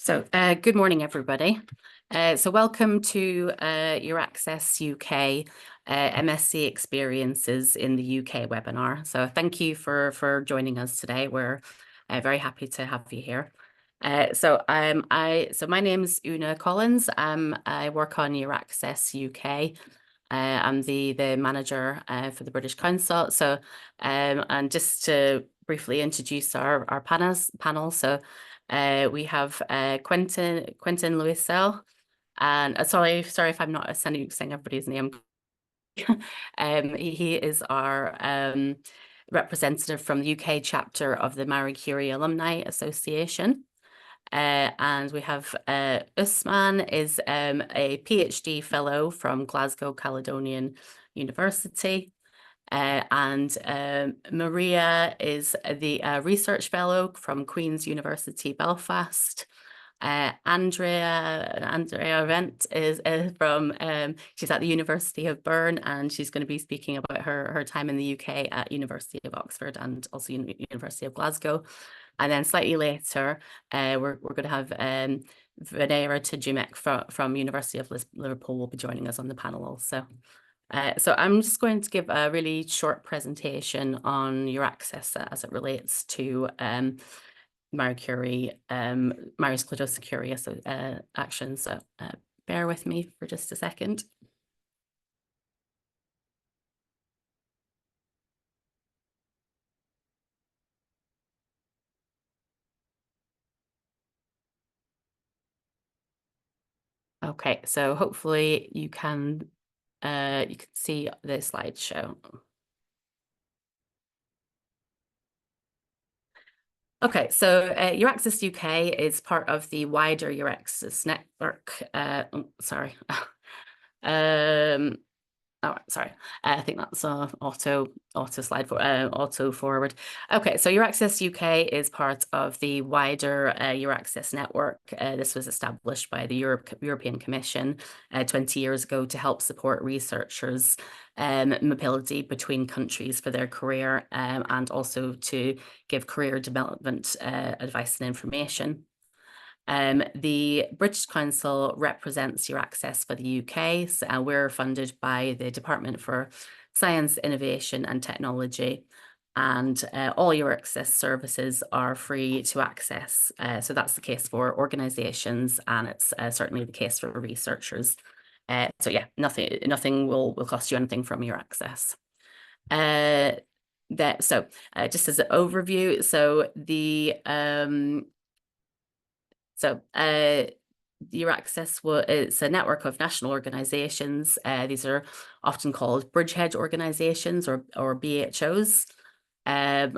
Good morning, everybody. Welcome to EURAXESS UK MSc Experiences in the UK webinar. So thank you for joining us today. We're very happy to have you here. My name is Una Collins. I work on EURAXESS UK. I'm the manager for the British Council. And just to briefly introduce our panel. We have Quentin Louisel, and sorry if I'm not saying everybody's name. He is our representative from the UK chapter of the Marie Curie Alumni Association. And we have Usman is a PhD fellow from Glasgow Caledonian University. Maria is the research fellow from Queen's University Belfast. Andrea Rent is from she's at the University of Bern, and she's going to be speaking about her time in the UK at University of Oxford and also University of Glasgow. And then slightly later, we're going to have Venera Tajumek from University of Liverpool will be joining us on the panel also. So I'm just going to give a really short presentation on EURAXESS as it relates to Marie Sklodowska-Curie Actions. So bear with me for just a second. Okay, so hopefully you can see the slideshow. Okay, so EURAXESS UK is part of the wider EURAXESS network. Sorry. Sorry. I think that's auto forward. Okay, so EURAXESS UK is part of the wider EURAXESS network. This was established by the European Commission 20 years ago to help support researchers' mobility between countries for their career, and also to give career development advice and information. The British Council represents EURAXESS for the UK, so we're funded by the Department for Science, Innovation and Technology, and all EURAXESS services are free to access. So that's the case for organisations, and it's certainly the case for researchers. So yeah, nothing will cost you anything from EURAXESS. Just as an overview, EURAXESS it's a network of national organisations. These are often called bridgehead organisations or BHOs. And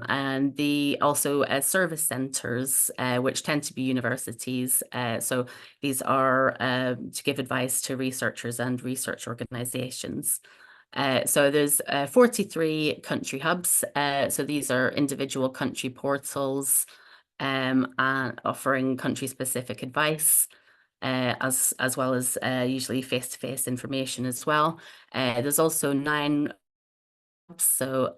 also service centres, which tend to be universities. So these are to give advice to researchers and research organisations. So there's 43 country hubs. So these are individual country portals, and offering country-specific advice, as well as usually face-to-face information as well. There's also 9 hubs, so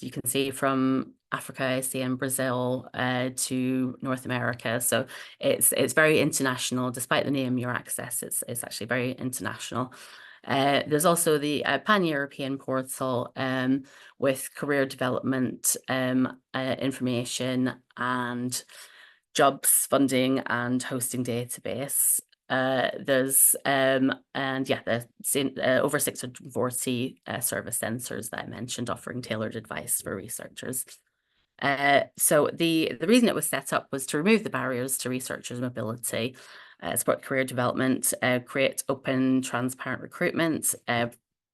you can see from Africa, Asia, and Brazil to North America. So it's very international. Despite the name EURAXESS, it's actually very international. There's also the Pan-European portal with career development information and jobs funding and hosting database. There's over 640 service centres that I mentioned offering tailored advice for researchers. So the reason it was set up was to remove the barriers to researchers' mobility, support career development, create open, transparent recruitment,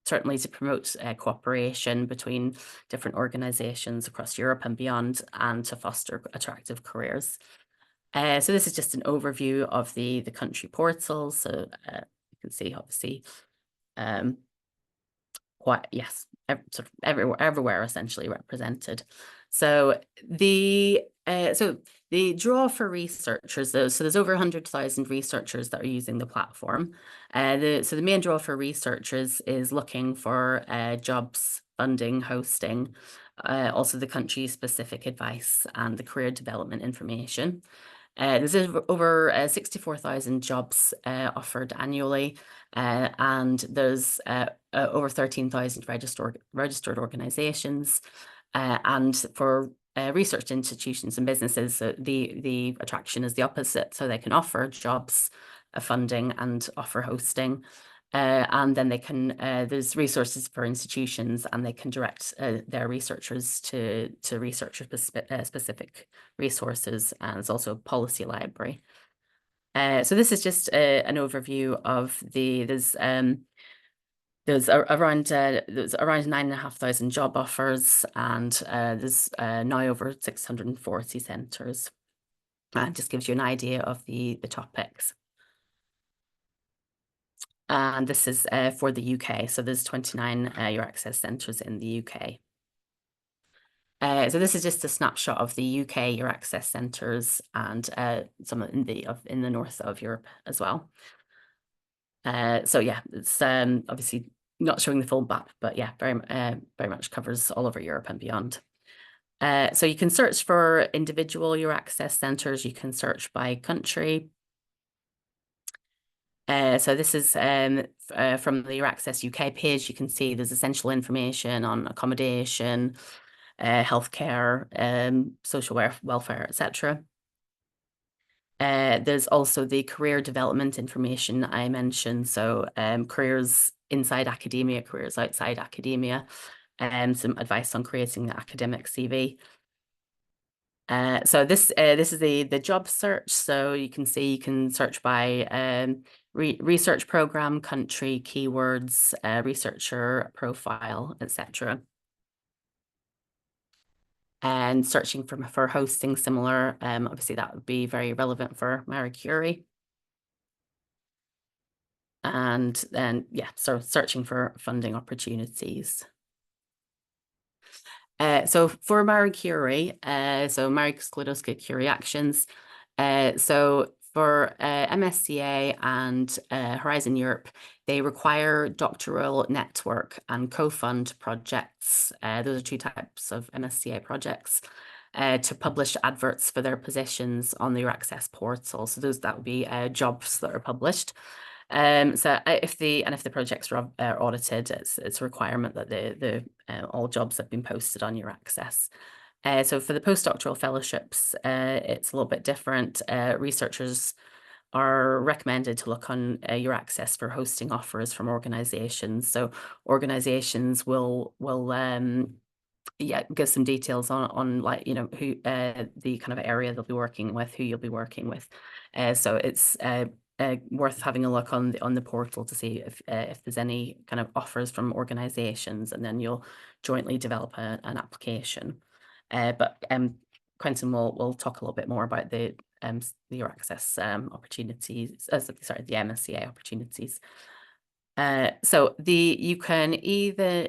certainly to promote cooperation between different organisations across Europe and beyond, and to foster attractive careers. So this is just an overview of the country portals. So you can see, obviously, sort of everywhere essentially represented. So the draw for researchers, though, so there's over 100,000 researchers that are using the platform. So the main draw for researchers is looking for jobs, funding, hosting, also the country-specific advice and the career development information. There's over 64,000 jobs offered annually, and there's over 13,000 registered organizations. And for research institutions and businesses, the attraction is the opposite. So they can offer jobs, funding, and offer hosting. And then they can, there's resources for institutions, and they can direct their researchers to research specific resources. And there's also a policy library. So this is just an overview of there's around 9,500 job offers, and there's now over 640 centres. And just gives you an idea of the topics. And this is for the UK. So there's 29 EURAXESS centres in the UK. So this is just a snapshot of the UK EURAXESS centres, and some in the north of Europe as well. So yeah, it's obviously not showing the full map, but yeah, very much covers all over Europe and beyond. So you can search for individual EURAXESS centres. You can search by country. So this is from the EURAXESS UK page. You can see there's essential information on accommodation, healthcare, social welfare, etc. There's also the career development information I mentioned. So careers inside academia, careers outside academia, some advice on creating an academic CV. So this is the job search. So you can see you can search by research program, country, keywords, researcher profile, etc. And searching for hosting similar, obviously that would be very relevant for Marie Curie. And then, yeah, so searching for funding opportunities. So for Marie Curie, so Marie Sklodowska-Curie Actions, so for MSCA and Horizon Europe, they require doctoral network and co-fund projects. Those are two types of MSCA projects. To publish adverts for their positions on the EURAXESS portal. So that would be jobs that are published. So if the projects are audited, it's a requirement that all jobs have been posted on EURAXESS. So for the postdoctoral fellowships, it's a little bit different. Researchers are recommended to look on EURAXESS for hosting offers from organizations. So organizations will give some details on like, you know, who the kind of area they'll be working with, who you'll be working with. So it's worth having a look on the portal to see if there's any kind of offers from organizations, and then you'll jointly develop an application. But Quentin will talk a little bit more about the EURAXESS opportunities, sorry, the MSCA opportunities. So you can either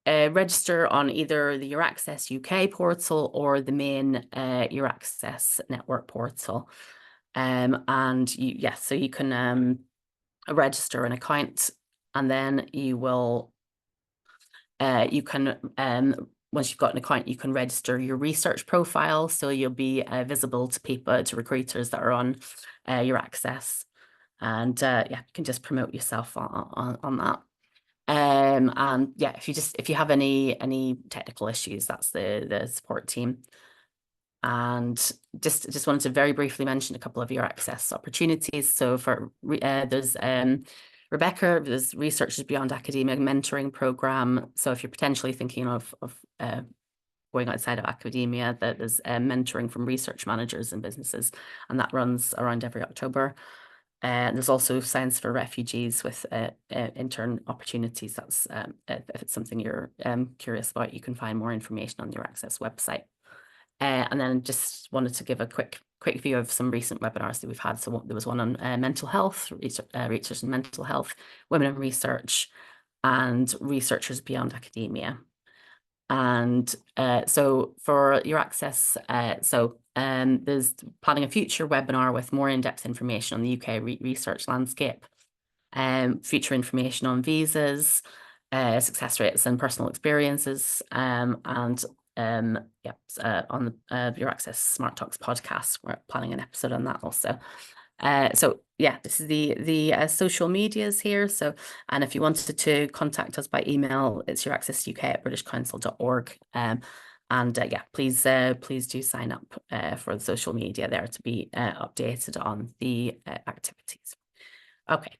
register on either the EURAXESS UK portal or the main EURAXESS network portal. And so you can register an account, and then you will once you've got an account, you can register your research profile, so you'll be visible to people, to recruiters that are on EURAXESS, and yeah, you can just promote yourself on that. And yeah, if you have any technical issues, that's the support team. And just wanted to very briefly mention a couple of EURAXESS opportunities. So for there's Rebecca, there's Researchers Beyond Academia mentoring program. So if you're potentially thinking of going outside of academia, that there's mentoring from research managers and businesses, and that runs around every October. There's also Science for Refugees with intern opportunities. That's if it's something you're curious about, you can find more information on the EURAXESS website. And then just wanted to give a quick view of some recent webinars that we've had. So there was one on mental health, research in mental health, women in research, and researchers beyond academia. And so for EURAXESS, there's planning a future webinar with more in-depth information on the UK research landscape, future information on visas, success rates and personal experiences, and on the EURAXESS Smart Talks podcast. We're planning an episode on that also. So yeah, this is the social medias here. So, and if you wanted to contact us by email, it's euraxessuk@britishcouncil.org. Yeah, please do sign up for the social media there to be updated on the activities. Okay.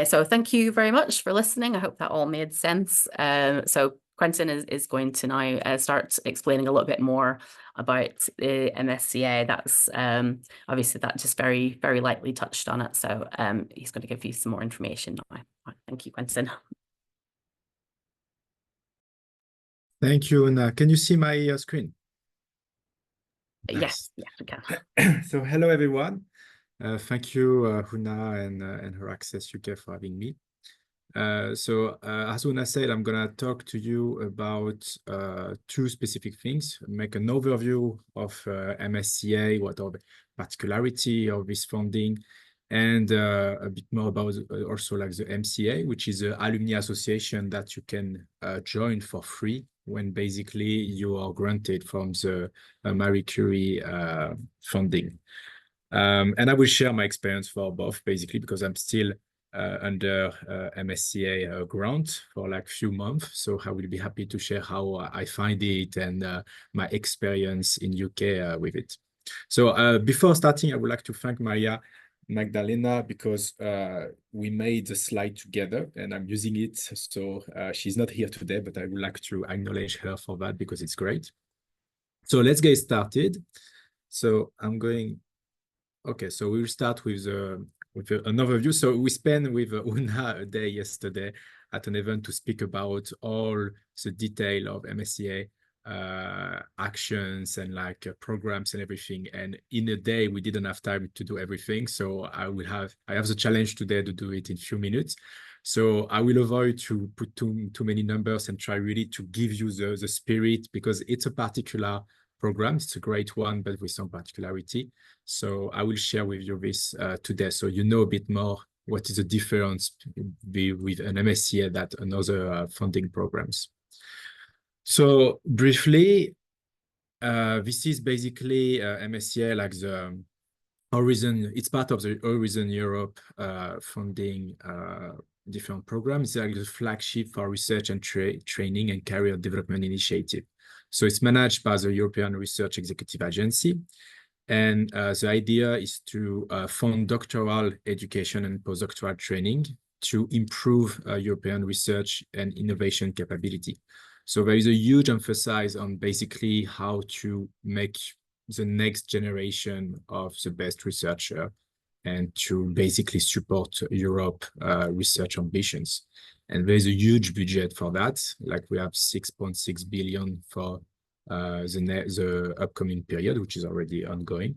So thank you very much for listening. I hope that all made sense. So Quentin is going to now start explaining a little bit more about the MSCA. That's obviously that just very, very lightly touched on it. So he's going to give you some more information now. Thank you, Quentin. Thank you. And can you see my screen? Nice. Yes, we can. So hello, everyone. Thank you, Huna and EURAXESS UK for having me. As Huna said, I'm going to talk to you about two specific things, make an overview of MSCA, what are the particularity of this funding, and a bit more about also like the MCA, which is an alumni association that you can join for free when basically you are granted from the Marie Curie funding. And I will share my experience for both, basically, because I'm still under MSCA grant for like a few months. So I will be happy to share how I find it and my experience in UK with it. So before starting, I would like to thank Maria Magdalena because we made a slide together and I'm using it. So she's not here today, but I would like to acknowledge her for that because it's great. So let's get started. So I'm going. Okay, so we'll start with an overview. So we spent with Una a day yesterday at an event to speak about all the detail of MSCA actions and like programs and everything. And in a day, we didn't have time to do everything. So I have the challenge today to do it in a few minutes. So I will avoid to put too many numbers and try really to give you the spirit because it's a particular program. It's a great one, but with some particularity. So I will share with you this today, so you know a bit more what is the difference with an MSCA that another funding programs. So briefly, this is basically MSCA like the Horizon. It's part of the Horizon Europe funding different programs. It's like the flagship for research and training and career development initiative. So it's managed by the European Research Executive Agency. And the idea is to fund doctoral education and postdoctoral training to improve European research and innovation capability. So there is a huge emphasis on basically how to make the next generation of the best researcher and to basically support Europe research ambitions. And there's a huge budget for that. Like we have 6.6 billion for the upcoming period, which is already ongoing.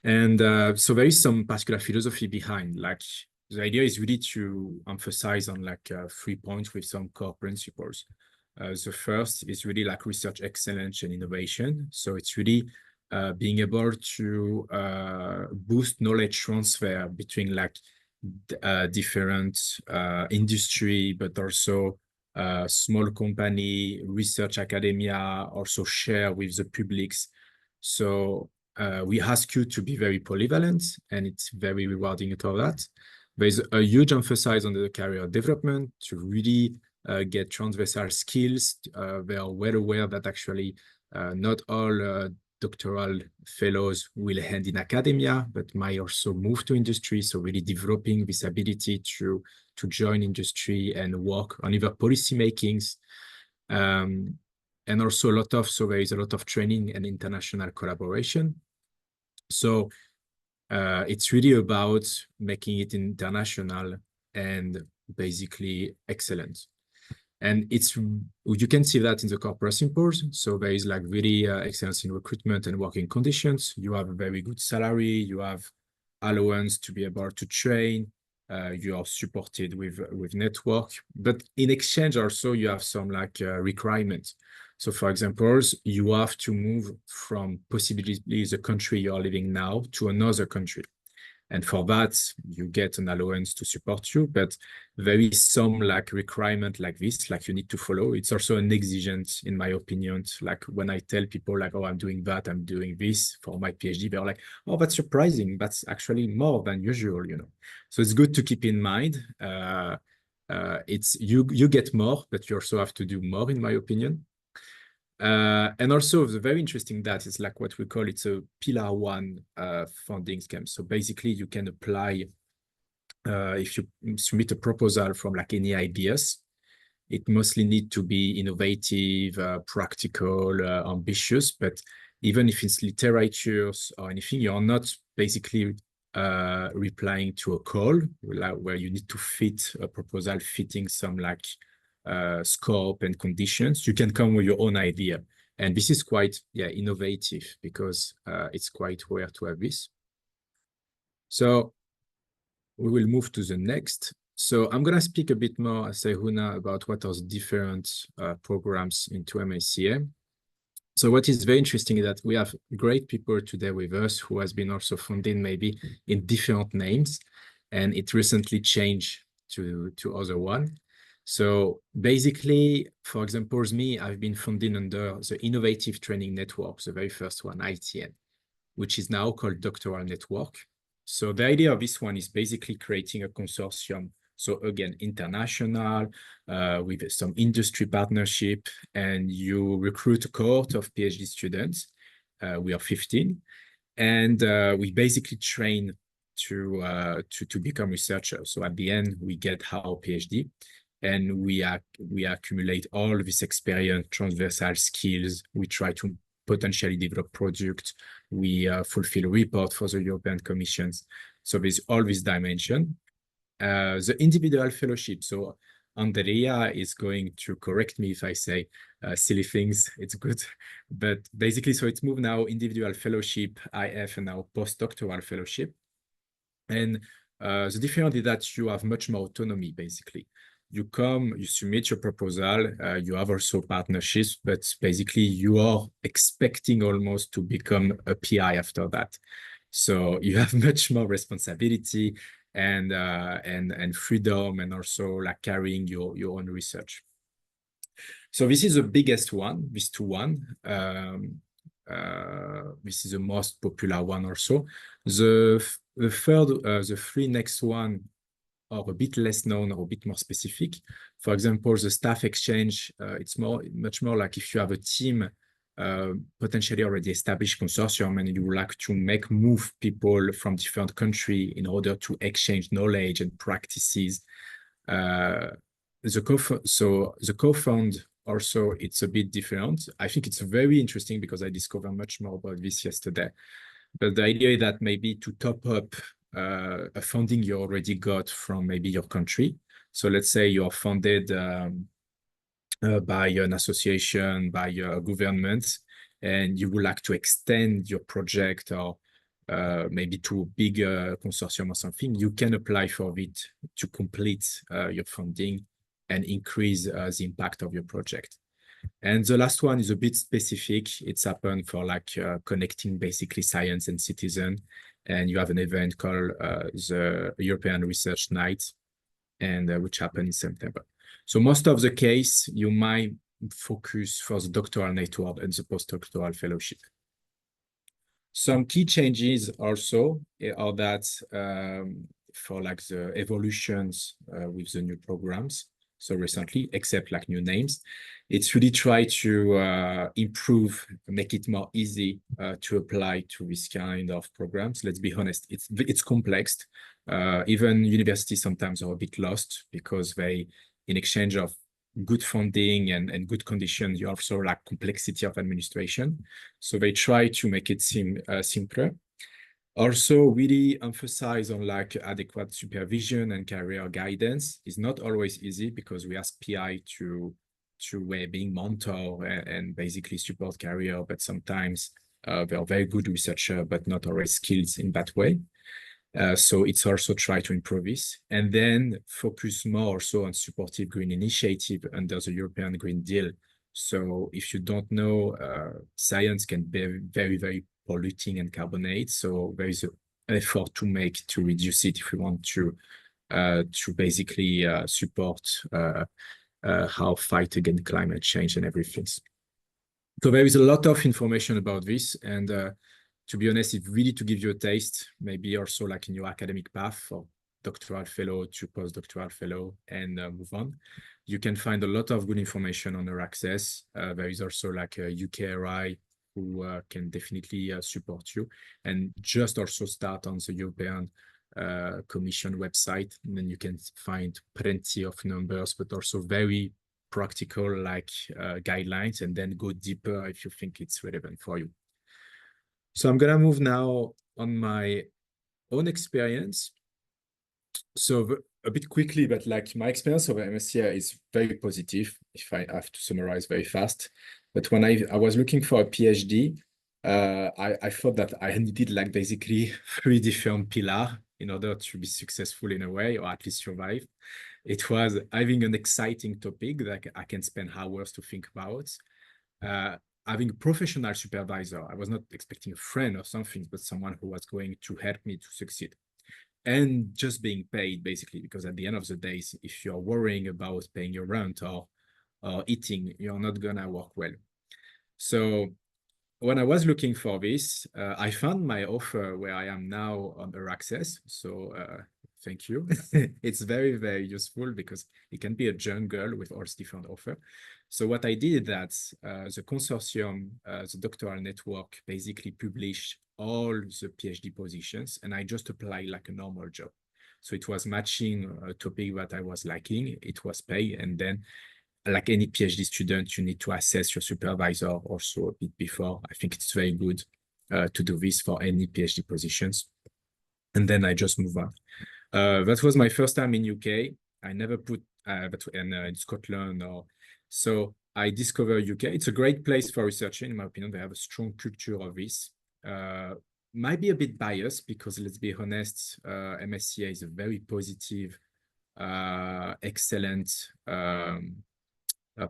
And so there is some particular philosophy behind, like the idea is really to emphasize on like 3 points with some core principles. The first is really like research excellence and innovation. So it's really being able to boost knowledge transfer between like different industry, but also small company, research academia, also share with the publics. So we ask you to be very polyvalent, and it's very rewarding to all that. There's a huge emphasis on the career development to really get transversal skills. They are well aware that actually not all doctoral fellows will end in academia, but might also move to industry. So really developing this ability to join industry and work on either policy makings. And also there is a lot of training and international collaboration. So it's really about making it international and basically excellent. And you can see that in the core principles. So there is like really excellence in recruitment and working conditions. You have a very good salary. You have allowance to be able to train. You are supported with network. But in exchange also, you have some like requirements. So for example, you have to move from possibly the country you are living now to another country. And for that, you get an allowance to support you, but there is some like requirement like this, like you need to follow. It's also an exigence, in my opinion. Like when I tell people like, oh, I'm doing that, I'm doing this for my PhD, they're like, oh, that's surprising. That's actually more than usual, you know. So it's good to keep in mind. It's you get more, but you also have to do more, in my opinion. And also the very interesting that is like what we call it's a pillar one funding scheme. So basically you can apply if you submit a proposal from like any ideas, it mostly need to be innovative, practical, ambitious, but even if it's literatures or anything, you're not basically replying to a call where you need to fit a proposal fitting some like scope and conditions. You can come with your own idea. And this is quite innovative because it's quite rare to have this. So we will move to the next. So I'm going to speak a bit more, as Huna, about what are the different programs into MSCA. So what is very interesting is that we have great people today with us who has been also funded maybe in different names, and it recently changed to other one. So basically, for example, me, I've been funded under the Innovative Training Network, the very first one, ITN, which is now called Doctoral Network. So the idea of this one is basically creating a consortium. So again, international, with some industry partnership, and you recruit a cohort of PhD students. We are 15, and we basically train to become researchers. So at the end, we get our PhD, and we accumulate all this experience, transversal skills. We try to potentially develop products. We fulfill report for the European Commissions. So there's all this dimension. The individual fellowship. So Andrea is going to correct me if I say silly things. It's good. But basically, so it's moved now individual fellowship, IF, and now postdoctoral fellowship. And the difference is that you have much more autonomy, basically. You come, you submit your proposal, you have also partnerships, but basically you are expecting almost to become a PI after that. So you have much more responsibility and freedom, and also like carrying your own research. So this is the biggest one, this one. This is the most popular one also. The three next one are a bit less known or a bit more specific. For example, the staff exchange, it's much more like if you have a team, potentially already established consortium, and you would like to move people from different countries in order to exchange knowledge and practices. The co-fund also, it's a bit different. I think it's very interesting because I discovered much more about this yesterday. But the idea is that maybe to top up a funding you already got from maybe your country. So let's say you're funded by an association, by a government, and you would like to extend your project or maybe to a bigger consortium or something, you can apply for it to complete your funding and increase the impact of your project. And the last one is a bit specific. It's happened for like connecting basically science and citizen. And you have an event called the European Research Night, and which happened in September. So most of the case, you might focus for the doctoral network and the postdoctoral fellowship. Some key changes also are that for like the evolutions with the new programs. So recently, except like new names, it's really try to improve, make it more easy to apply to this kind of programs. Let's be honest, it's complex. Even universities sometimes are a bit lost because they, in exchange of good funding and good conditions, you also like complexity of administration. So they try to make it simpler. Also, really emphasize on like adequate supervision and career guidance. Is not always easy because we ask PI to being mentor and basically support career, but sometimes they are very good researcher, but not always skills in that way. So it's also try to improve this, and then focus more also on supportive green initiative under the European Green Deal. So if you don't know, science can be very, very polluting and carbonate. So there is effort to make to reduce it if we want to basically support how fight against climate change and everything. So there is a lot of information about this, and to be honest, it's really to give you a taste, maybe also like in your academic path for doctoral fellow to postdoctoral fellow and move on. You can find a lot of good information on EURAXESS. There is also like a UKRI who can definitely support you, and just also start on the European Commission website, and then you can find plenty of numbers, but also very practical like guidelines, and then go deeper if you think it's relevant for you. So I'm gonna move now on my own experience. So a bit quickly, but like my experience of MSCA is very positive, if I have to summarize very fast. But when I was looking for a PhD, I thought that I needed like basically 3 different pillars in order to be successful in a way, or at least survive. It was having an exciting topic that I can spend hours to think about. Having a professional supervisor. I was not expecting a friend or something, but someone who was going to help me to succeed. And just being paid, basically, because at the end of the day, if you're worrying about paying your rent or eating, you're not gonna work well. So when I was looking for this, I found my offer where I am now on EURAXESS. So thank you. It's very, very useful because it can be a jungle with all different offers. So what I did that the consortium, the doctoral network, basically published all the PhD positions, and I just applied like a normal job. So it was matching a topic that I was liking, it was paid, and then like any PhD student, you need to assess your supervisor also a bit before. I think it's very good to do this for any PhD positions. And then I just move on. That was my first time in UK. I never put in Scotland or so. I discovered UK. It's a great place for researching, in my opinion. They have a strong culture of this. Might be a bit biased because let's be honest, MSCA is a very positive, excellent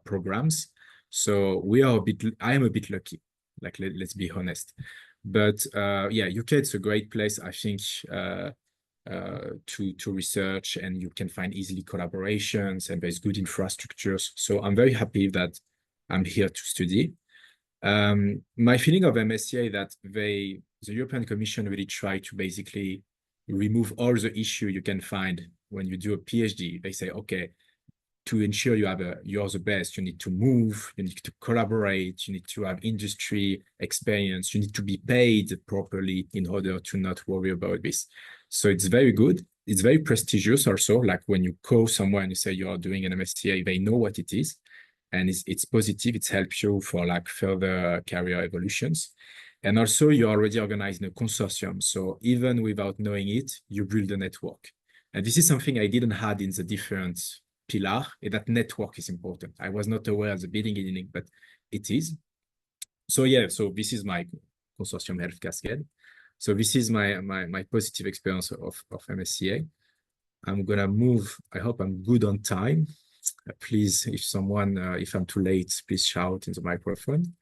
programs. So I am a bit lucky, like let's be honest. But yeah, UK, it's a great place, I think, to research, and you can find easily collaborations, and there's good infrastructures. So I'm very happy that I'm here to study. My feeling of MSCA that the European Commission really try to basically remove all the issue you can find when you do a PhD. They say, okay, to ensure you're the best, you need to move, you need to collaborate, you need to have industry experience, you need to be paid properly in order to not worry about this. So it's very good. It's very prestigious also, like when you call someone and you say you are doing an MSCA, they know what it is. And it's positive, it helps you for like further career evolutions. And also you're already organizing a consortium. So even without knowing it, you build a network. And this is something I didn't have in the different pillar, that network is important. I was not aware at the beginning, but it is. So yeah, so this is my consortium health cascade. So this is my positive experience of MSCA. I'm gonna move, I hope I'm good on time. Please, if I'm too late, please shout in the microphone.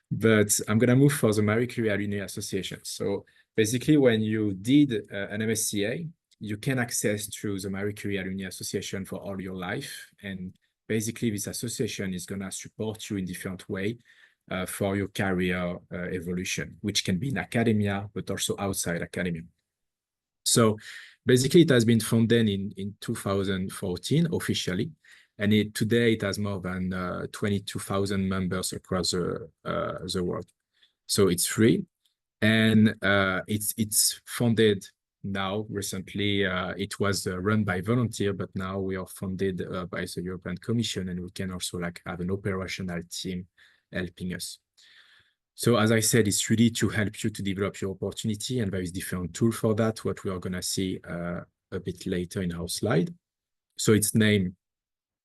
But I'm gonna move for the Marie Curie Alumni Association. So basically when you did an MSCA, you can access through the Marie Curie Alumni Association for all your life. And basically this association is gonna support you in different way for your career evolution, which can be in academia, but also outside academia. So basically it has been founded in 2014 officially. And today it has more than 22,000 members across the world. So it's free, and it's funded now. Recently, it was run by volunteer, but now we are funded by the European Commission, and we can also like have an operational team helping us. So as I said, it's really to help you to develop your opportunity, and there is different tool for that, what we are gonna see a bit later in our slide. So it's named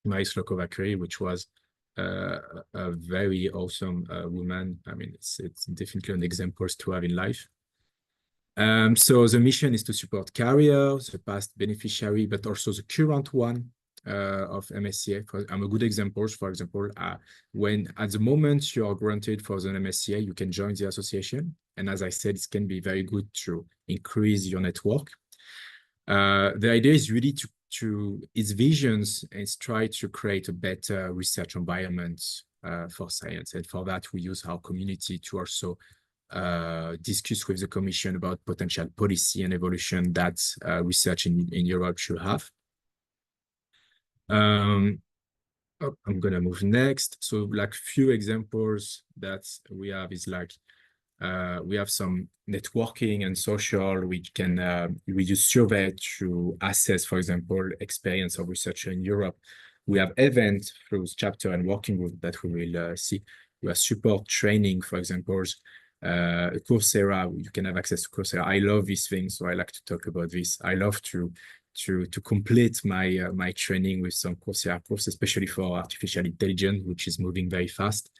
Marie Curie, which was a very awesome woman. I mean, it's definitely an example to have in life. So the mission is to support careers, the past beneficiary, but also the current one of MSCA. I'm a good example. For example, when at the moment you are granted for the MSCA, you can join the association, And as I said, it can be very good to increase your network. The idea is really to its visions is try to create a better research environment for science. And for that, we use our community to also discuss with the Commission about potential policy and evolution that research in Europe should have. I'm going to move next. So like few examples that we have is like, we have some networking and social. We use survey to assess, for example, experience of researcher in Europe. We have events through chapter and working group that we will see. We have support training, for example, Coursera. You can have access to Coursera. I love these things, so I like to talk about this. I love to complete my my training with some Coursera course, especially for artificial intelligence, which is moving very fast.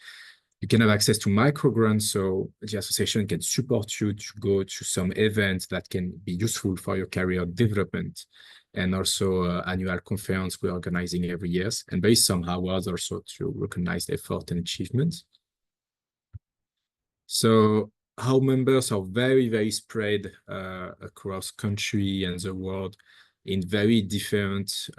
You can have access to microgrants, so the association can support you to go to some events that can be useful for your career development, and also annual conference we're organizing every year, and there is some awards also to recognize effort and achievements. So our members are very, very spread across country and the world in very different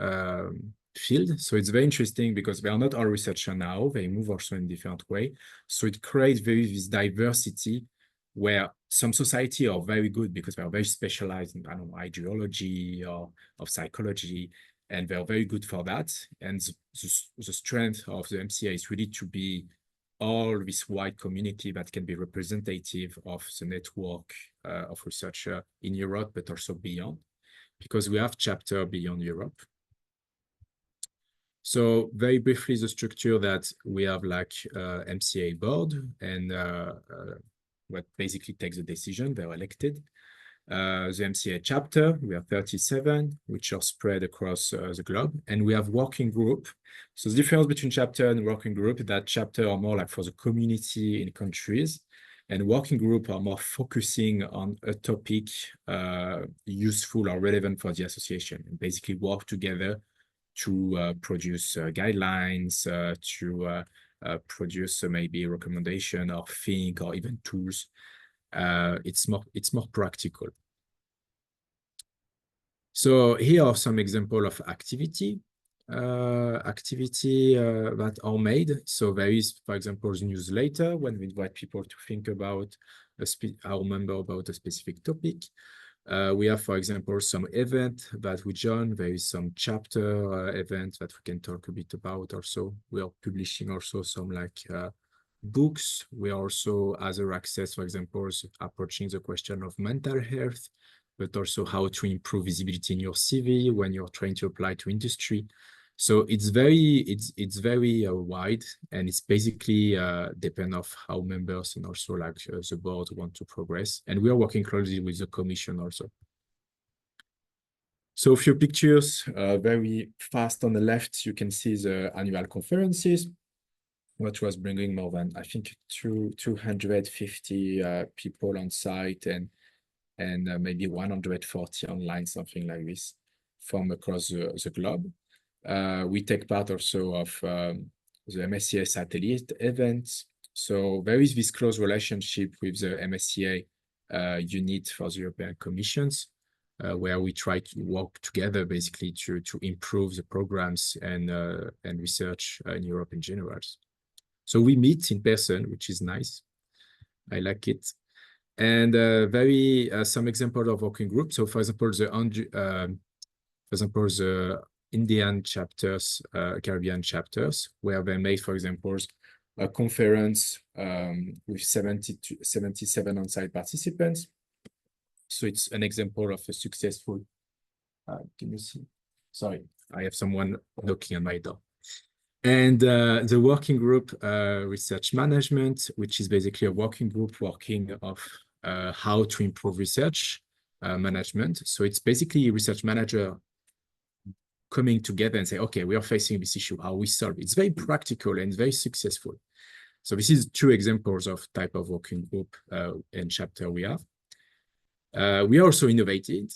field. So it's very interesting because they are not all researchers now, they move also in different way. So it creates this diversity where some society are very good because they are very specialized in, I don't know, ideology or of psychology, and they are very good for that. And the strength of the MCA is really to be all this wide community that can be representative of the network of researchers in Europe, but also beyond, because we have chapter beyond Europe. So very briefly, the structure that we have like MCA board and what basically takes the decision, they're elected. The MCA chapter, we have 37, which are spread across the globe. And we have working group. So the difference between chapter and working group is that chapter are more like for the community in countries, and working group are more focusing on a topic useful or relevant for the association, and basically work together to produce guidelines, to produce maybe a recommendation or think or even tools. It's more practical. So here are some examples of activity that are made. So there is, for example, newsletter when we invite people to think about our member about a specific topic. We have, for example, some event that we join. There is some chapter event that we can talk a bit about. Also, we are publishing also some like books. We are also, as EURAXESS, for example, approaching the question of mental health, but also how to improve visibility in your CV when you're trying to apply to industry. So it's very wide, and it's basically depend of how members and also like the board want to progress. And we are working closely with the commission also. So a few pictures, very fast on the left, you can see the annual conferences, which was bringing more than, I think, 250 people on site and maybe 140 online, something like this, from across the globe. We take part also of the MSCA satellite events. So there is this close relationship with the MSCA unit for the European Commissions, where we try to work together basically to improve the programs and research in Europe in general. So we meet in person, which is nice. I like it. And some example of working groups. So for example, the Indian chapters, Caribbean chapters, where they made, for example, a conference with 77 on-site participants. So it's an example of a successful, can you see? Sorry, I have someone knocking on my door. And the working group research management, which is basically a working group working of how to improve research management. So it's basically a research manager coming together and say, okay, we are facing this issue, how we solve it. It's very practical and very successful. So this is two examples of type of working group and chapter we have. We are also innovating.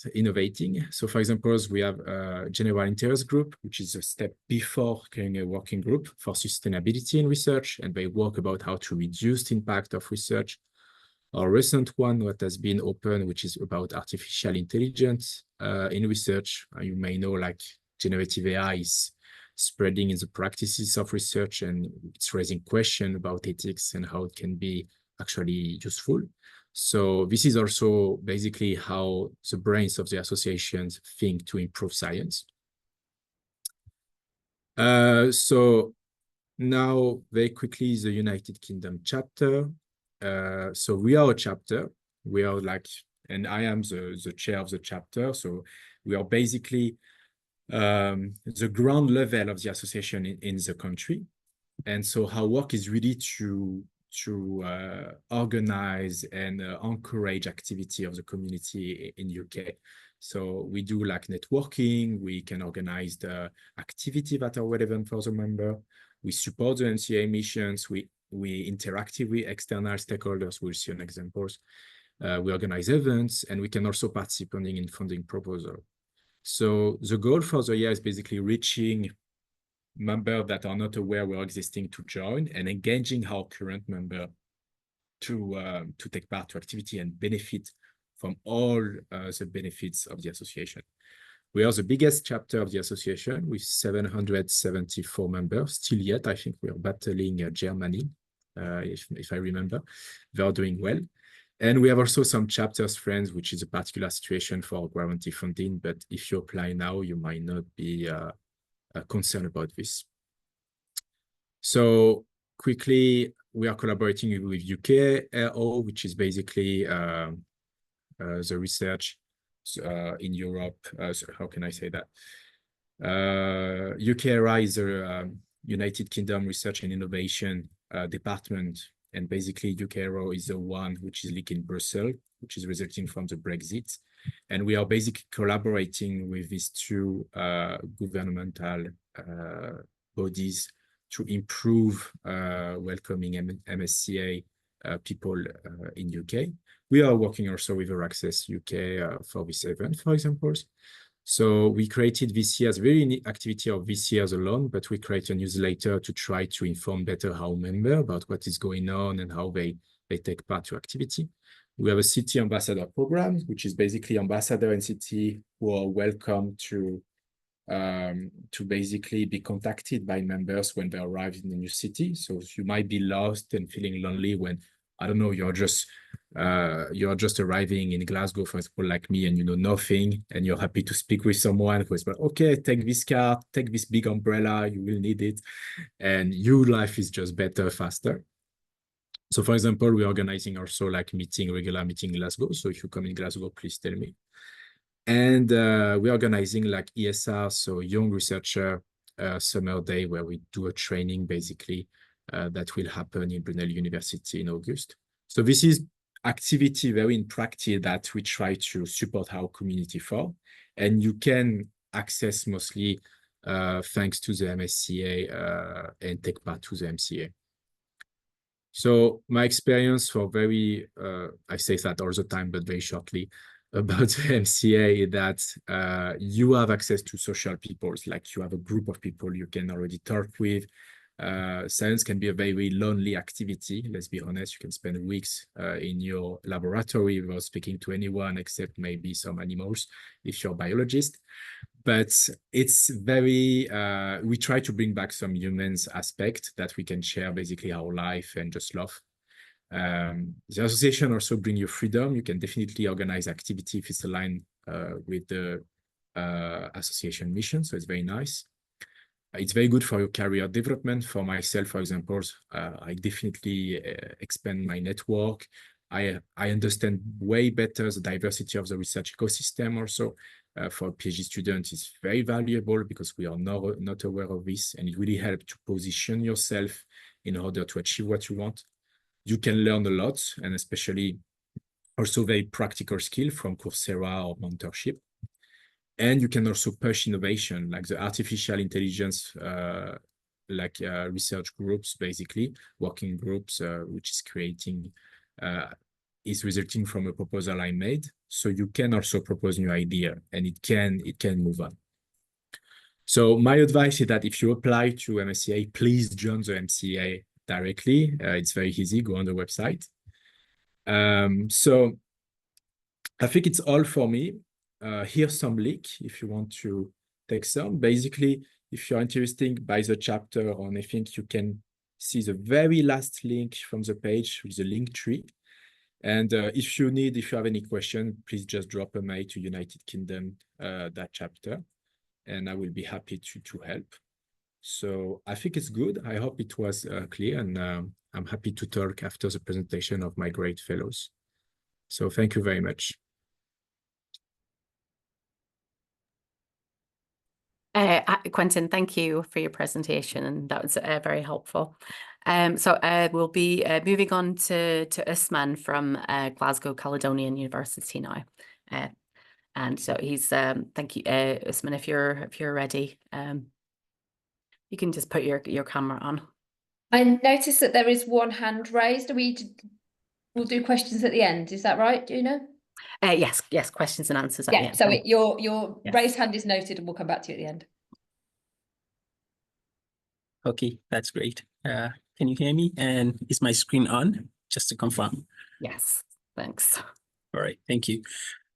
So for example, we have a general interest group, which is a step before creating a working group for sustainability in research, and they work about how to reduce the impact of research. Our recent one, what has been open, which is about artificial intelligence in research. You may know like generative AI is spreading in the practices of research, and it's raising questions about ethics and how it can be actually useful. So this is also basically how the brains of the associations think to improve science. So now very quickly, the United Kingdom chapter. So we are a chapter. We are like, and I am the chair of the chapter. So we are basically the ground level of the association in the country. And so our work is really to organize and encourage activity of the community in UK. So we do like networking, we can organize the activity that are relevant for the member. We support the MCA missions, we interact with external stakeholders, we'll see an examples. We organize events, and we can also participate in funding proposal. So the goal for the year is basically reaching members that are not aware we're existing to join, and engaging our current member to take part to activity and benefit from all the benefits of the association. We are the biggest chapter of the association with 774 members. Still yet, I think we are battling Germany, if I remember. They are doing well. And we have also some chapters friends, which is a particular situation for guarantee funding. But if you apply now, you might not be concerned about this. So quickly, we are collaborating with UKRO, which is basically the research in Europe. So how can I say that? UKRI is a United Kingdom Research and Innovation department, and basically UKRO is the one which is leaking Brussels, which is resulting from the Brexit. And we are basically collaborating with these two governmental bodies to improve welcoming MSCA people in UK. We are working also with EURAXESS UK for this event, for example. So we created this year's very unique activity of this year's alone, but we create a newsletter to try to inform better our members about what is going on and how they take part to activity. We have a city ambassador program, which is basically ambassador and city who are welcome to basically be contacted by members when they arrive in the new city. So you might be lost and feeling lonely when, I don't know, you're just arriving in Glasgow, for example, like me, and you know nothing, and you're happy to speak with someone who is like, okay, take this card, take this big umbrella, you will need it, and your life is just better, faster. So for example, we're organizing also like regular meeting in Glasgow. So if you come in Glasgow, please tell me. And we're organizing like ESR, so Young Researcher Summer Day, where we do a training basically that will happen in Brunel University in August. So this is activity very in practice that we try to support our community for. And you can access mostly thanks to the MSCA and take part to the MCA. So my experience for I say that all the time, but very shortly, about the MCA is that you have access to social people, like you have a group of people you can already talk with. Science can be a very lonely activity. Let's be honest, you can spend weeks in your laboratory without speaking to anyone except maybe some animals if you're a biologist. But it's very, we try to bring back some humans aspect that we can share basically our life and just love. The association also bring you freedom. You can definitely organize activity if it's aligned with the association mission. So it's very nice. It's very good for your career development. For myself, for example, I definitely expand my network. I understand way better the diversity of the research ecosystem also. For a PhD student, it's very valuable because we are not aware of this, and it really helps to position yourself in order to achieve what you want. You can learn a lot, and especially also very practical skill from Coursera or mentorship. And you can also push innovation, like the artificial intelligence, research groups, basically, working groups, which is creating, is resulting from a proposal I made. So you can also propose new idea, and it can move on. So my advice is that if you apply to MSCA, please join the MCA directly. It's very easy, go on the website. So I think it's all for me. Here's some link if you want to take some. Basically, if you're interested by the chapter or anything, you can see the very last link from the page with the link tree. And if you have any question, please just drop a mail to United Kingdom, that chapter, and I will be happy to help. So I think it's good. I hope it was clear, and I'm happy to talk after the presentation of my great fellows. So thank you very much. Quentin, thank you for your presentation, and that was very helpful. So we'll be moving on to Usman from Glasgow Caledonian University now. And so he's thank you, Usman, if you're ready, you can just put your camera on. I noticed that there is one hand raised. We'll do questions at the end. Is that right? Do you know? Yes, questions and answers at the end. So your yes. raised hand is noted, and we'll come back to you at the end. Okay, that's great. Can you hear me? And is my screen on? Just to confirm. Yes, thanks. All right, thank you.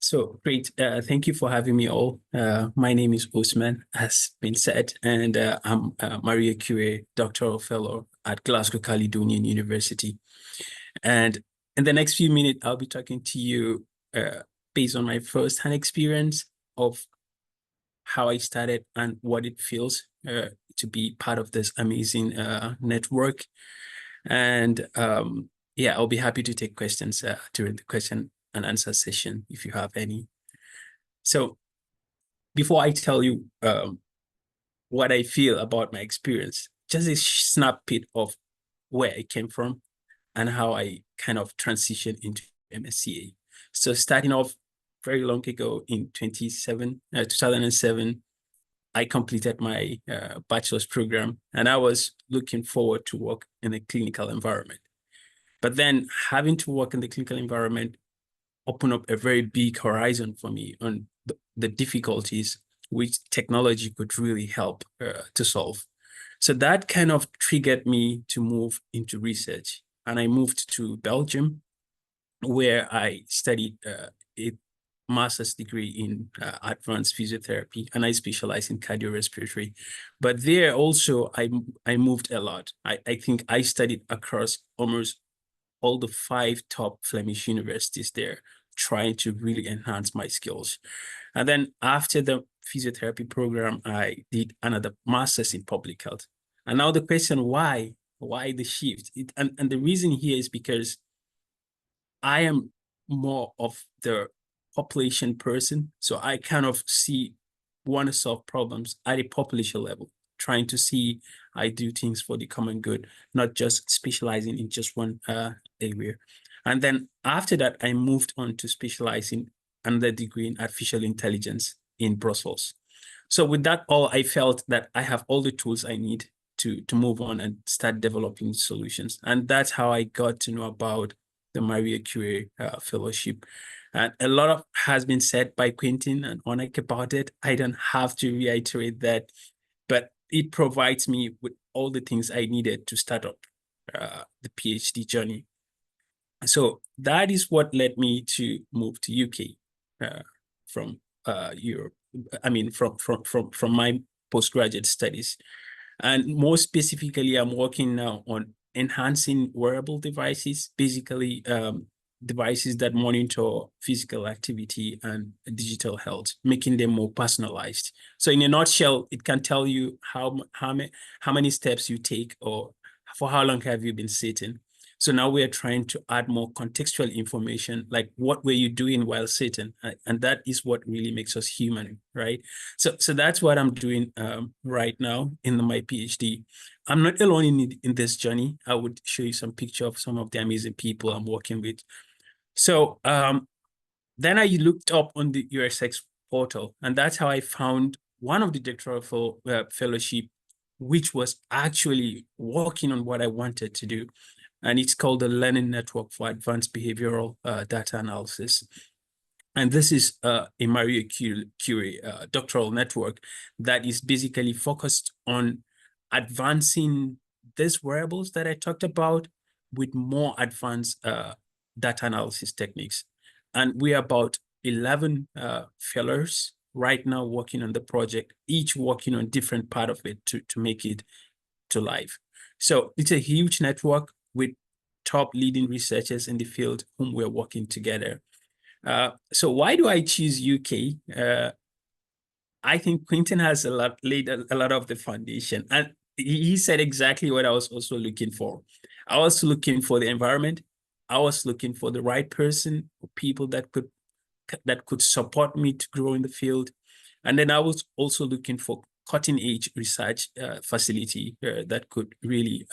So great. Thank you for having me all. My name is Usman, as been said, and I'm a Marie Curie Doctoral Fellow at Glasgow Caledonian University. And in the next few minutes, I'll be talking to you based on my first-hand experience of how I started and what it feels to be part of this amazing network. And yeah, I'll be happy to take questions during the question and answer session if you have any. So before I tell you what I feel about my experience, just a snippet of where I came from and how I kind of transitioned into MSCA. So starting off very long ago in 2007, I completed my bachelor's program, and I was looking forward to work in a clinical environment. But then having to work in the clinical environment opened up a very big horizon for me on the difficulties which technology could really help to solve. So that kind of triggered me to move into research. And I moved to Belgium, where I studied a master's degree in advanced physiotherapy, and I specialize in cardiorespiratory. But there also, I moved a lot. I think I studied across almost all the 5 top Flemish universities there, trying to really enhance my skills. And then after the physiotherapy program, I did another master's in public health. And now the question, why the shift? And the reason here is because I am more of the population person. So I kind of want to solve problems at a population level, trying to see I do things for the common good, not just specializing in just one area. And then after that, I moved on to specializing another degree in artificial intelligence in Brussels. So with that all, I felt that I have all the tools I need to move on and start developing solutions. And that's how I got to know about the Marie Curie Fellowship. And a lot has been said by Quentin and Onek about it. I don't have to reiterate that, but it provides me with all the things I needed to start up the PhD journey. So that is what led me to move to UK from Europe. I mean, from my postgraduate studies. And more specifically, I'm working now on enhancing wearable devices, basically devices that monitor physical activity and digital health, making them more personalized. So in a nutshell, it can tell you how many steps you take or for how long have you been sitting. So now we are trying to add more contextual information, like what were you doing while sitting? And that is what really makes us human, right? So that's what I'm doing right now in my PhD. I'm not alone in this journey. I would show you some picture of some of the amazing people I'm working with. So then I looked up on the EURAXESS portal, and that's how I found one of the doctoral fellowship, which was actually working on what I wanted to do. And it's called the Learning Network for Advanced Behavioral Data Analysis. And this is a Marie Curie doctoral network that is basically focused on advancing these wearables that I talked about with more advanced data analysis techniques. And we are about 11 fellows right now working on the project, each working on different part of it to make it to life. So it's a huge network with top leading researchers in the field whom we're working together. So why do I choose UK? I think Quentin has laid a lot of the foundation, and he said exactly what I was also looking for. I was looking for the environment. I was looking for the right person, people that could support me to grow in the field. And then I was also looking for cutting edge research facility that could really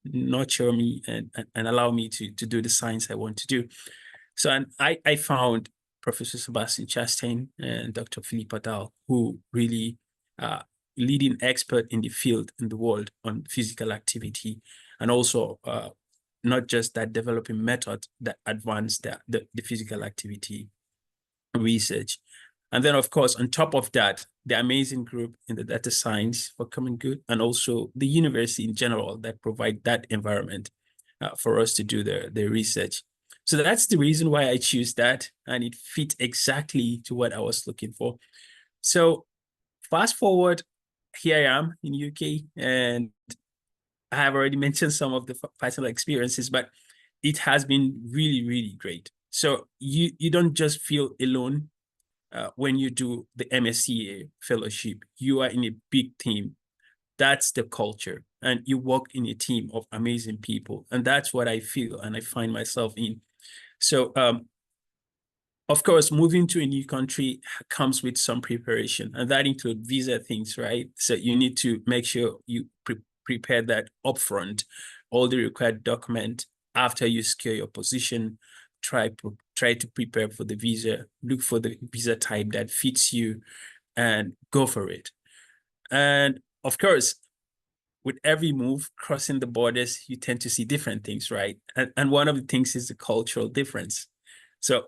nurture me and allow me to do the science I want to do. So and I found Professor Sebastian Chastain and Dr. Philippe Adal, who really leading expert in the field in the world on physical activity, and also not just that, developing methods that advance the physical activity research. And then, of course, on top of that, the amazing group in the data science for common good, and also the university in general that provide that environment for us to do the research. So that's the reason why I choose that, and it fit exactly to what I was looking for. So fast forward, here I am in UK, and I have already mentioned some of the personal experiences, but it has been really, really great. So you don't just feel alone when you do the MSCA fellowship. You are in a big team. That's the culture, and you work in a team of amazing people, and that's what I feel and I find myself in. So, of course, moving to a new country comes with some preparation, and that includes visa things, right? So you need to make sure you prepare that upfront, all the required document. After you secure your position, try to prepare for the visa, look for the visa type that fits you, and go for it. And of course, with every move crossing the borders, you tend to see different things, right? And one of the things is the cultural difference. So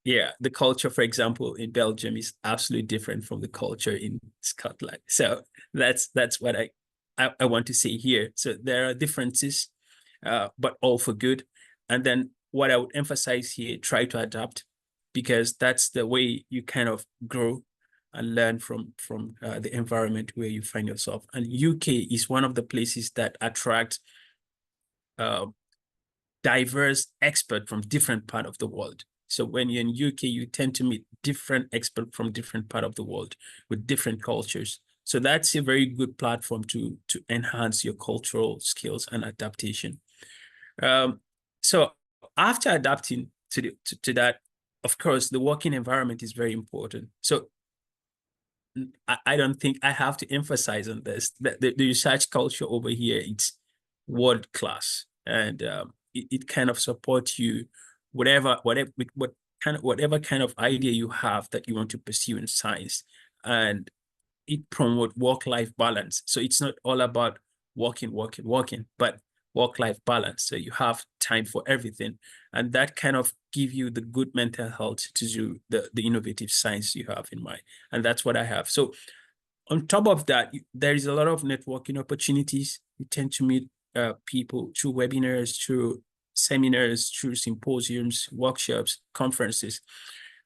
yeah, the culture, for example, in Belgium is absolutely different from the culture in Scotland. So that's what I want to say here. So there are differences, but all for good. And then what I would emphasize here, try to adapt, because that's the way you kind of grow and learn from the environment where you find yourself. And UK is one of the places that attract diverse experts from different parts of the world. So when you're in UK, you tend to meet different experts from different parts of the world with different cultures. So that's a very good platform to enhance your cultural skills and adaptation. So after adapting to that, of course, the working environment is very important. So I don't think I have to emphasize on this, that the research culture over here, it's world class, and it kind of supports you, whatever kind of idea you have that you want to pursue in science, and it promotes work-life balance. So it's not all about working, but work-life balance. So you have time for everything, and that kind of give you the good mental health to do the innovative science you have in mind. And that's what I have. So on top of that, there is a lot of networking opportunities. You tend to meet people through webinars, through seminars, through symposiums, workshops, conferences.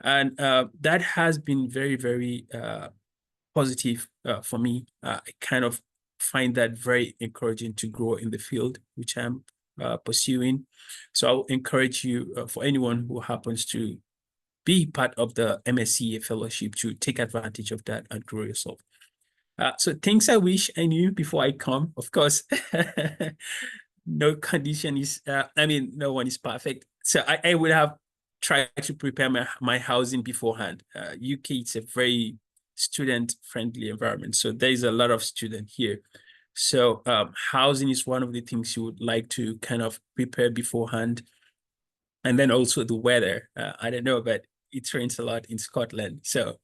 And that has been very, very positive for me. I kind of find that very encouraging to grow in the field, which I'm pursuing. So I'll encourage you, for anyone who happens to be part of the MSCA fellowship, to take advantage of that and grow yourself. So things I wish I knew before I come, of course, no condition is, no one is perfect. So I would have tried to prepare my housing beforehand. UK, it's a very student-friendly environment. So there is a lot of students here. So housing is one of the things you would like to kind of prepare beforehand. And then also the weather. I don't know, but it rains a lot in Scotland. So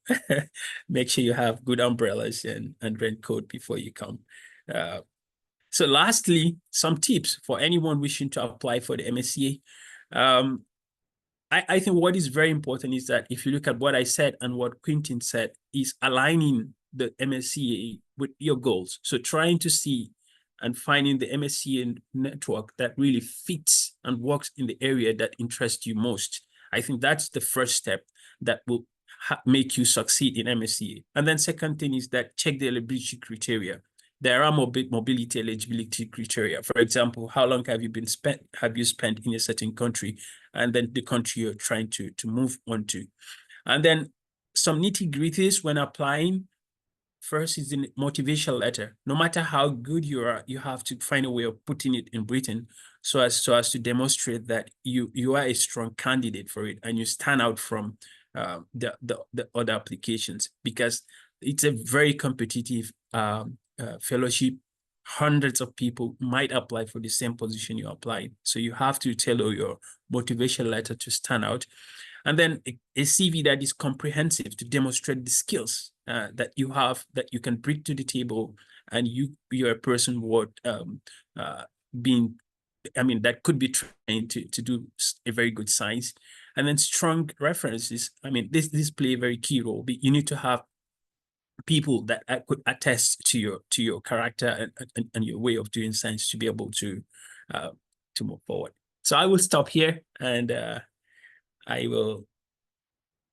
make sure you have good umbrellas and raincoat before you come. So lastly, some tips for anyone wishing to apply for the MSCA. I think what is very important is that if you look at what I said and what Quentin said, is aligning the MSCA with your goals. So trying to see and finding the MSCA network that really fits and works in the area that interests you most. I think that's the first step that will make you succeed in MSCA. And then second thing is that check the eligibility criteria. There are mobility eligibility criteria. For example, how long have you spent in a certain country, and then the country you're trying to move on to. And then some nitty-gritties when applying. First is the motivational letter. No matter how good you are, you have to find a way of putting it in written so as to demonstrate that you are a strong candidate for it and you stand out from the other applications, because it's a very competitive fellowship. Hundreds of people might apply for the same position you applied. So you have to tailor your motivational letter to stand out. And then a CV that is comprehensive to demonstrate the skills that you have, that you can bring to the table, and you're a person worth that could be trained to do a very good science. And then strong references. I mean, this play a very key role. You need to have people that could attest to your character and your way of doing science to be able to move forward. So I will stop here, and I will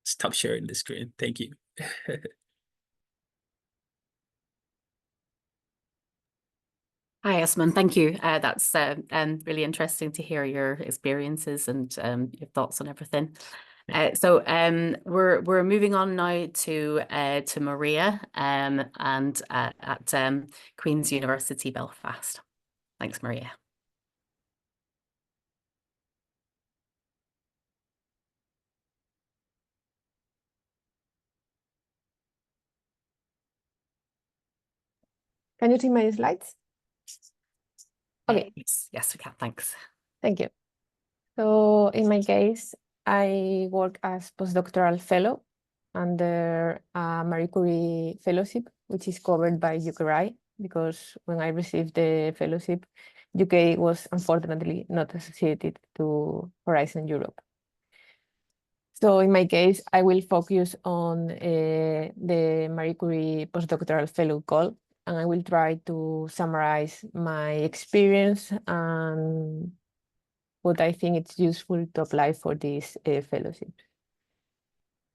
stop sharing the screen. Thank you. Hi, Osman. Thank you. That's really interesting to hear your experiences and your thoughts on everything. So we're moving on now to Maria and at Queen's University Belfast. Thanks, Maria. Can you see my slides? Okay. Yes, we can. Thanks. Thank you. So in my case, I work as postdoctoral fellow under a Marie Curie fellowship, which is covered by UKRI, because when I received the fellowship, UK was unfortunately not associated to Horizon Europe. So in my case, I will focus on the Marie Curie postdoctoral fellow call, and I will try to summarize my experience and what I think it's useful to apply for this fellowship.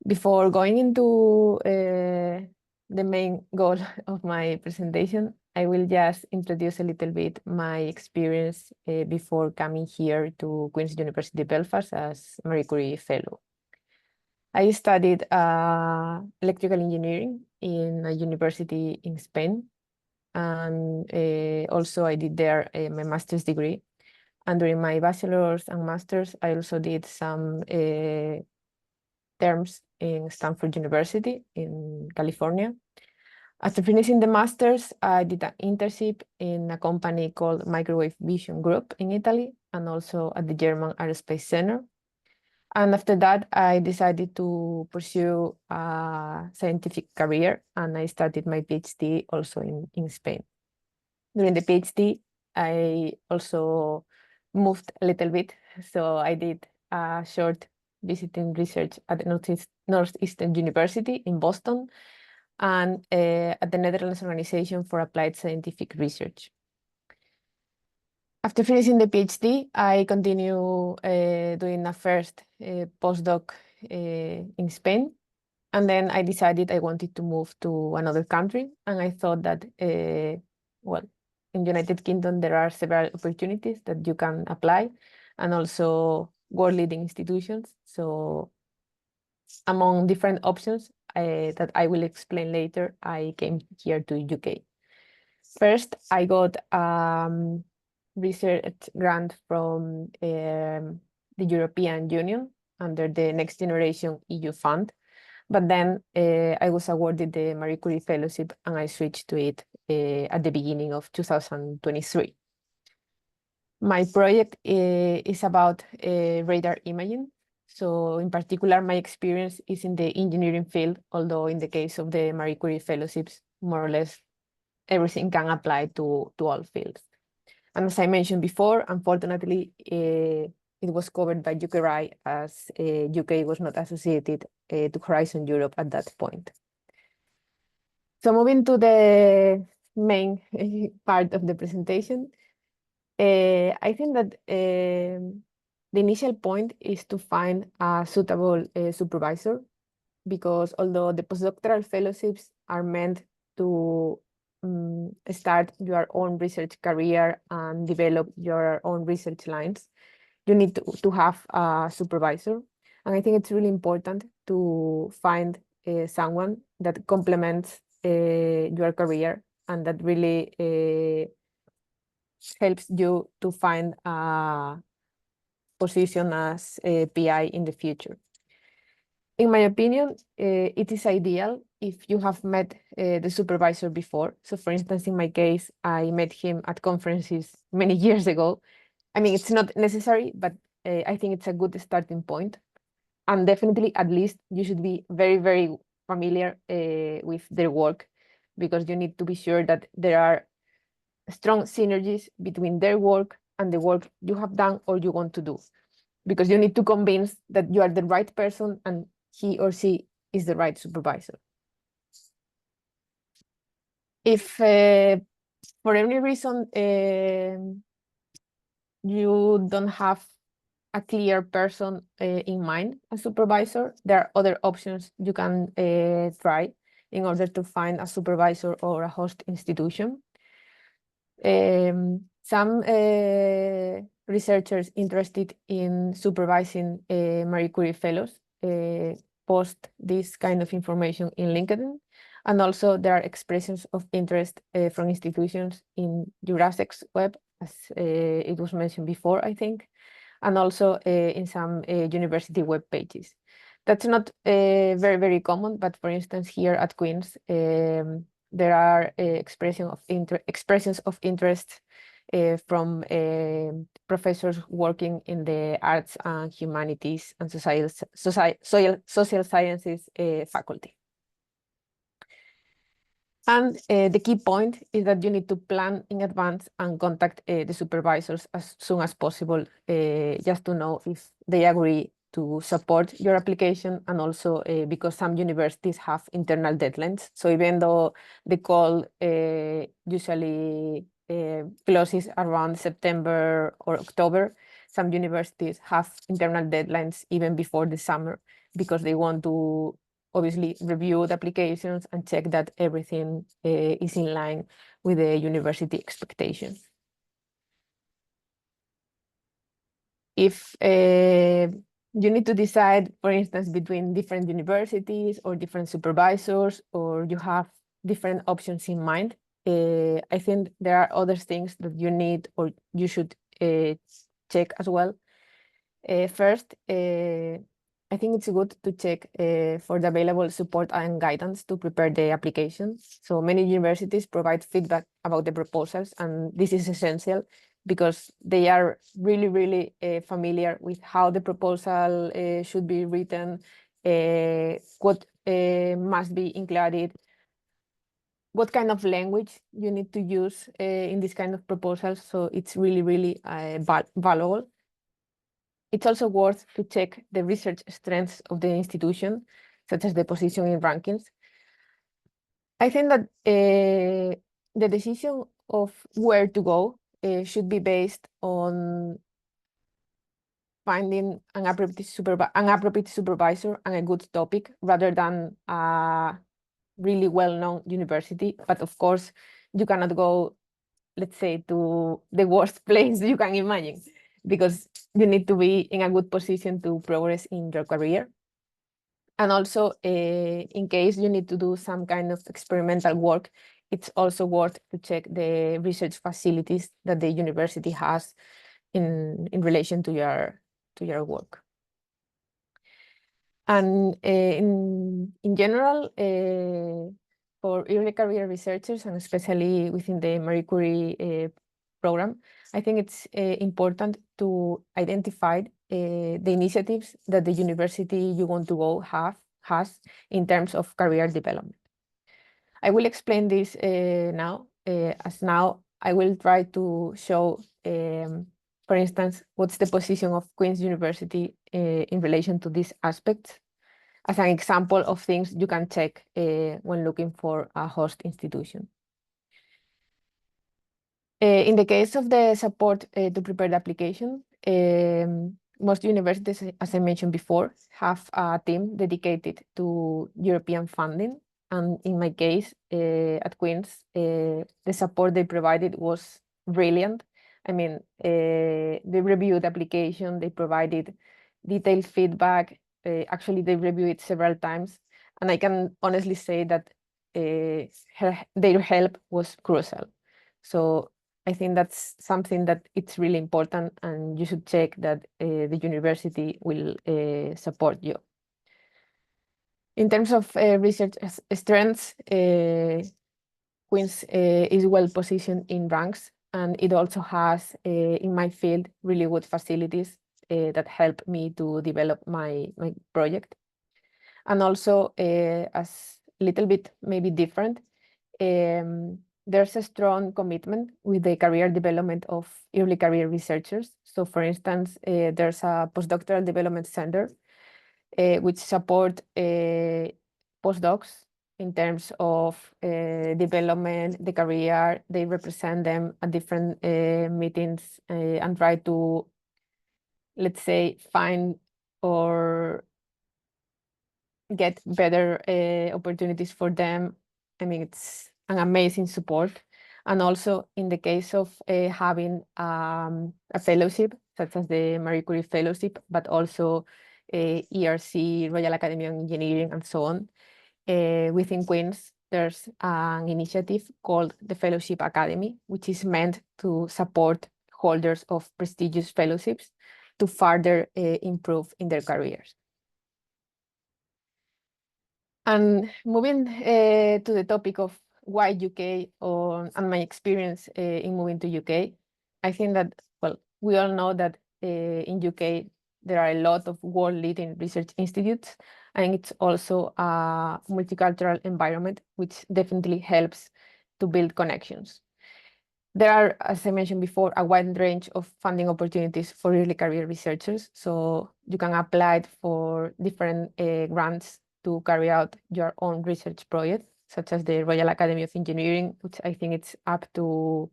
Before going into the main goal of my presentation, I will just introduce a little bit my experience before coming here to Queen's University Belfast as Marie Curie Fellow. I studied electrical engineering in a university in Spain. And also I did there my master's degree. And during my bachelor's and master's, I also did some terms in Stanford University in California. After finishing the master's, I did an internship in a company called Microwave Vision Group in Italy, and also at the German Aerospace Center. And after that, I decided to pursue a scientific career, and I started my PhD also in Spain. During the PhD, I also moved a little bit. So I did a short visiting research at the Northeastern University in Boston, and at the Netherlands Organization for Applied Scientific Research. After finishing the PhD, I continue doing a first postdoc in Spain. And then I decided I wanted to move to another country. And I thought that, well, in the United Kingdom, there are several opportunities that you can apply, and also world-leading institutions. So among different options that I will explain later, I came here to UK. First, I got research grant from the European Union under the Next Generation EU Fund. But then I was awarded the Marie Curie Fellowship, and I switched to it at the beginning of 2023. My project is about radar imaging. So in particular, my experience is in the engineering field, although in the case of the Marie Curie Fellowships, more or less everything can apply to all fields. And as I mentioned before, unfortunately, it was covered by UKRI, as UK was not associated to Horizon Europe at that point. So moving to the main part of the presentation. I think that the initial point is to find a suitable supervisor, because although the postdoctoral fellowships are meant to start your own research career and develop your own research lines, you need to have a supervisor. And I think it's really important to find someone that complements your career and that really helps you to find a position as a PI in the future. In my opinion, it is ideal if you have met the supervisor before. So for instance, in my case, I met him at conferences many years ago. I mean, it's not necessary, but I think it's a good starting point. And definitely, at least, you should be very, very familiar with their work, because you need to be sure that there are strong synergies between their work and the work you have done or you want to do, because you need to convince that you are the right person and he or she is the right supervisor. If for any reason you don't have a clear person in mind, a supervisor, there are other options you can try in order to find a supervisor or a host institution. Some researchers interested in supervising Marie Curie fellows post this kind of information in LinkedIn. And also there are expressions of interest from institutions in EURAXESS web, as it was mentioned before, I think, and also in some university web pages. That's not very, very common, but for instance, here at Queen's, there are expressions of interest from professors working in the arts and humanities and social sciences faculty. And the key point is that you need to plan in advance and contact the supervisors as soon as possible, just to know if they agree to support your application, and also because some universities have internal deadlines. So even though the call usually closes around September or October, some universities have internal deadlines even before the summer, because they want to obviously review the applications and check that everything is in line with the university expectations. If you need to decide, for instance, between different universities or different supervisors, or you have different options in mind, I think there are other things that you need or you should check as well. First, I think it's good to check for the available support and guidance to prepare the application. So many universities provide feedback about the proposals, and this is essential because they are really, really familiar with how the proposal should be written, what must be included, what kind of language you need to use in this kind of proposals. So it's really, really valuable. It's also worth to check the research strengths of the institution, such as the position in rankings. I think that the decision of where to go should be based on finding an appropriate supervisor and a good topic, rather than a really well-known university. But of course, you cannot go, let's say, to the worst place you can imagine, because you need to be in a good position to progress in your career. And also, in case you need to do some kind of experimental work, it's also worth to check the research facilities that the university has in relation to your work. And in general, for early career researchers, and especially within the Marie Curie program, I think it's important to identify the initiatives that the university you want to go has in terms of career development. I will explain this now, as now I will try to show, for instance, what's the position of Queen's University in relation to these aspects, as an example of things you can check when looking for a host institution. In the case of the support to prepare the application, most universities, as I mentioned before, have a team dedicated to European funding. And in my case, at Queen's, the support they provided was brilliant. I mean, they reviewed the application, they provided detailed feedback. Actually, they reviewed it several times. And I can honestly say that their help was crucial. So I think that's something that it's really important, and you should check that the university will support you. In terms of research strengths, Queen's is well positioned in ranks, and it also has, in my field, really good facilities that help me to develop my project. And also, as a little bit maybe different, there's a strong commitment with the career development of early career researchers. So for instance, there's a postdoctoral development center which support postdocs in terms of development, the career. They represent them at different meetings and try to, let's say, find or get better opportunities for them. I mean, it's an amazing support. And also in the case of having a fellowship, such as the Marie Curie Fellowship, but also ERC, Royal Academy of Engineering, and so on, within Queen's, there's an initiative called the Fellowship Academy, which is meant to support holders of prestigious fellowships to further improve in their careers. And moving to the topic of why UK and my experience in moving to UK, I think that, well, we all know that in UK there are a lot of world-leading research institutes, and it's also a multicultural environment, which definitely helps to build connections. There are, as I mentioned before, a wide range of funding opportunities for early career researchers. So you can apply for different grants to carry out your own research project, such as the Royal Academy of Engineering, which I think it's up to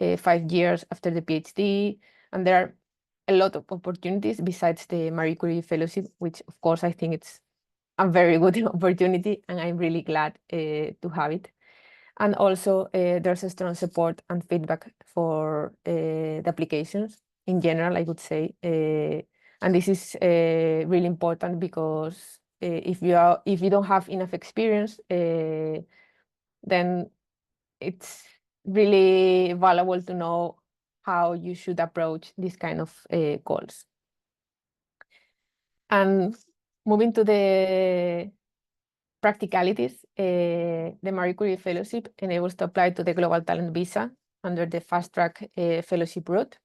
5 years after the PhD. And there are a lot of opportunities besides the Marie Curie Fellowship, which of course I think it's a very good opportunity, and I'm really glad to have it. And also there's a strong support and feedback for the applications in general, I would say. And this is really important because if you don't have enough experience, then it's really valuable to know how you should approach this kind of calls. And moving to the practicalities, the Marie Curie Fellowship enables to apply to the Global Talent Visa under the fast-track fellowship route.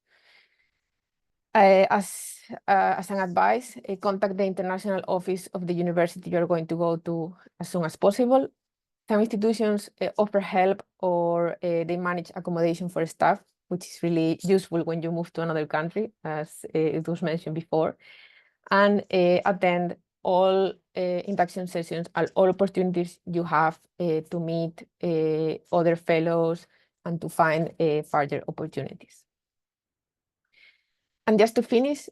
As an advice, contact the international office of the university you're going to go to as soon as possible. Some institutions offer help, or they manage accommodation for staff, which is really useful when you move to another country, as it was mentioned before. And attend all induction sessions, all opportunities you have to meet other fellows and to find further opportunities. And just to finish,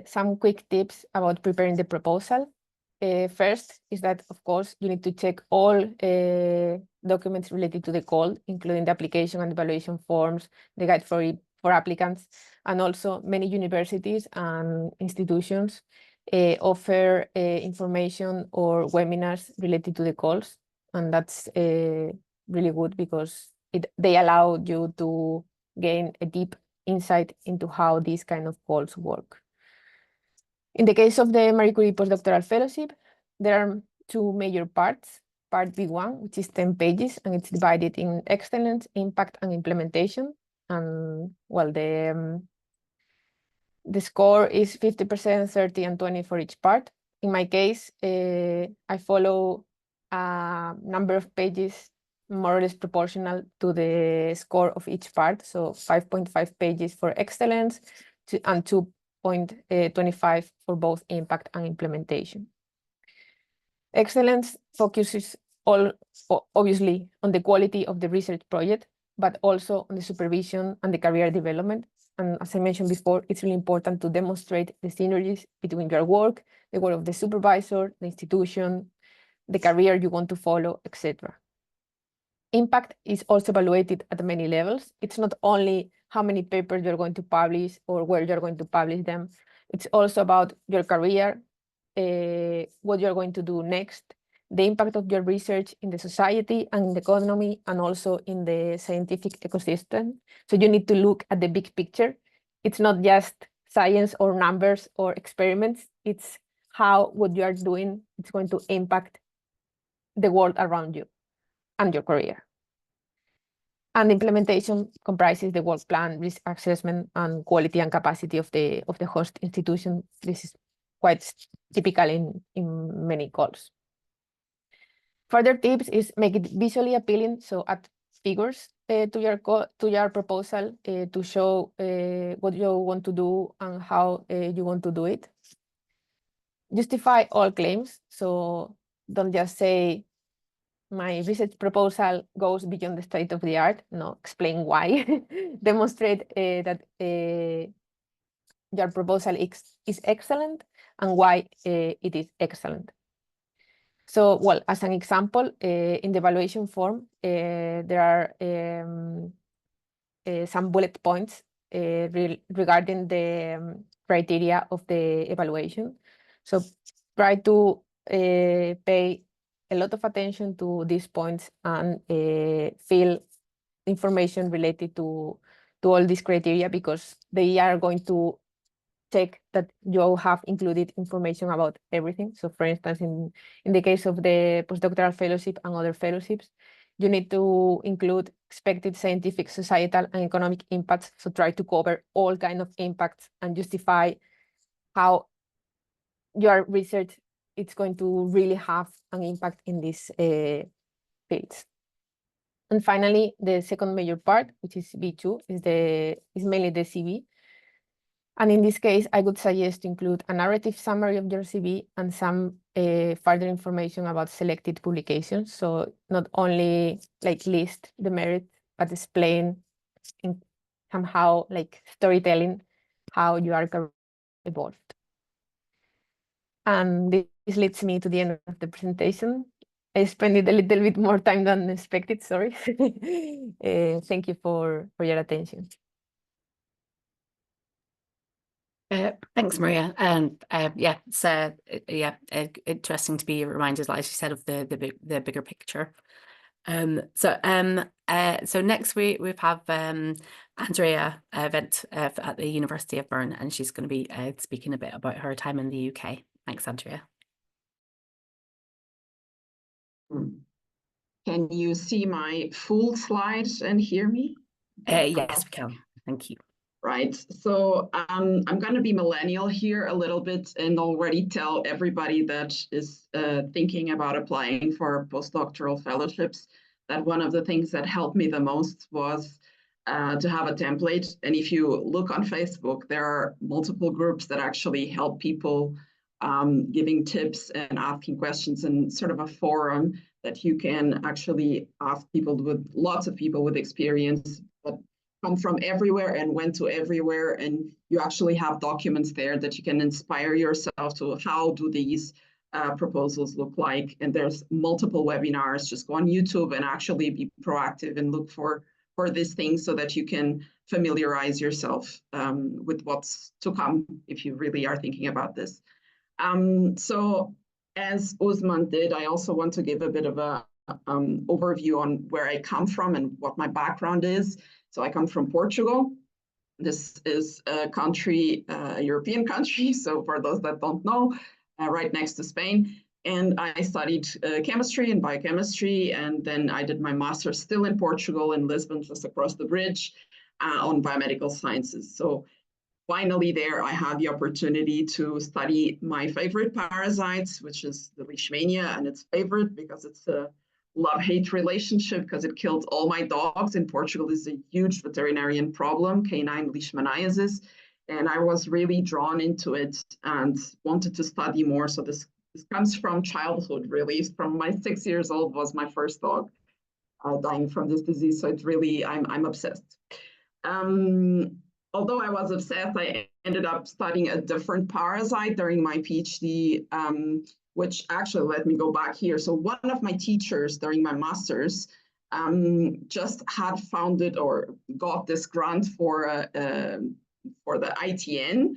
some quick tips about preparing the proposal. First is that, of course, you need to check all documents related to the call, including the application and evaluation forms, the guide for applicants, and also many universities and institutions offer information or webinars related to the calls. And that's really good because they allow you to gain a deep insight into how these kind of calls work. In the case of the Marie Curie Postdoctoral Fellowship, there are 2 major parts. Part B1, which is 10 pages, and it's divided in excellence, impact, and implementation. And well, the score is 50%, 30, and 20 for each part. In my case, I follow a number of pages more or less proportional to the score of each part. So 5.5 pages for excellence and 2.25 for both impact and implementation. Excellence focuses obviously on the quality of the research project, but also on the supervision and the career development. And as I mentioned before, it's really important to demonstrate the synergies between your work, the work of the supervisor, the institution, the career you want to follow, etc. Impact is also evaluated at many levels. It's not only how many papers you're going to publish or where you're going to publish them. It's also about your career, what you're going to do next, the impact of your research in the society and in the economy, and also in the scientific ecosystem. So you need to look at the big picture. It's not just science or numbers or experiments. It's how what you are doing is going to impact the world around you and your career. And implementation comprises the work plan, risk assessment, and quality and capacity of the host institution. This is quite typical in many calls. Further tips is make it visually appealing, so add figures to your proposal to show what you want to do and how you want to do it. Justify all claims, so don't just say my research proposal goes beyond the state of the art. No, explain why. Demonstrate that your proposal is excellent and why it is excellent. So, well, as an example, in the evaluation form, there are some bullet points regarding the criteria of the evaluation. So try to pay a lot of attention to these points and fill information related to all these criteria, because they are going to check that you have included information about everything. So for instance, in the case of the postdoctoral fellowship and other fellowships, you need to include expected scientific, societal, and economic impacts. So try to cover all kinds of impacts and justify how your research is going to really have an impact in these fields. And finally, the second major part, which is B2, is mainly the CV. And in this case, I would suggest to include a narrative summary of your CV and some further information about selected publications. So not only like list the merits, but explain in somehow like storytelling how you are evolved. And this leads me to the end of the presentation. I spent it a little bit more time than expected, sorry. Thank you for your attention. Thanks, Maria. And yeah, it's interesting to be reminded, like you said, of the bigger picture. So next we have Andrea Wendt at the University of Bern, and she's going to be speaking a bit about her time in the UK. Thanks, Andrea. Can you see my full slide and hear me? Yes, we can. Thank you. Right. So I'm going to be millennial here a little bit and already tell everybody that is thinking about applying for postdoctoral fellowships that one of the things that helped me the most was to have a template. And if you look on Facebook, there are multiple groups that actually help people giving tips and asking questions, and sort of a forum that you can actually ask people with lots of people with experience that come from everywhere and went to everywhere, and you actually have documents there that you can inspire yourself to how do these proposals look like. And there's multiple webinars. Just go on YouTube and actually be proactive and look for these things so that you can familiarize yourself with what's to come if you really are thinking about this. So as Usman did, I also want to give a bit of a overview on where I come from and what my background is. So I come from Portugal. This is a country, a European country. So for those that don't know, right next to Spain. And I studied chemistry and biochemistry. And then I did my master's still in Portugal, in Lisbon, just across the bridge, on biomedical sciences. So finally there, I had the opportunity to study my favorite parasites, which is the Leishmania. And it's favorite because it's a love-hate relationship, because it killed all my dogs. In Portugal, is a huge veterinarian problem, canine leishmaniasis. And I was really drawn into it and wanted to study more. So this comes from childhood, really. From my 6 years old was my first dog. dying from this disease. So it's really, I'm obsessed. Although I was obsessed, I ended up studying a different parasite during my PhD, which actually, let me go back here. So one of my teachers during my master's just had founded or got this grant for the ITN,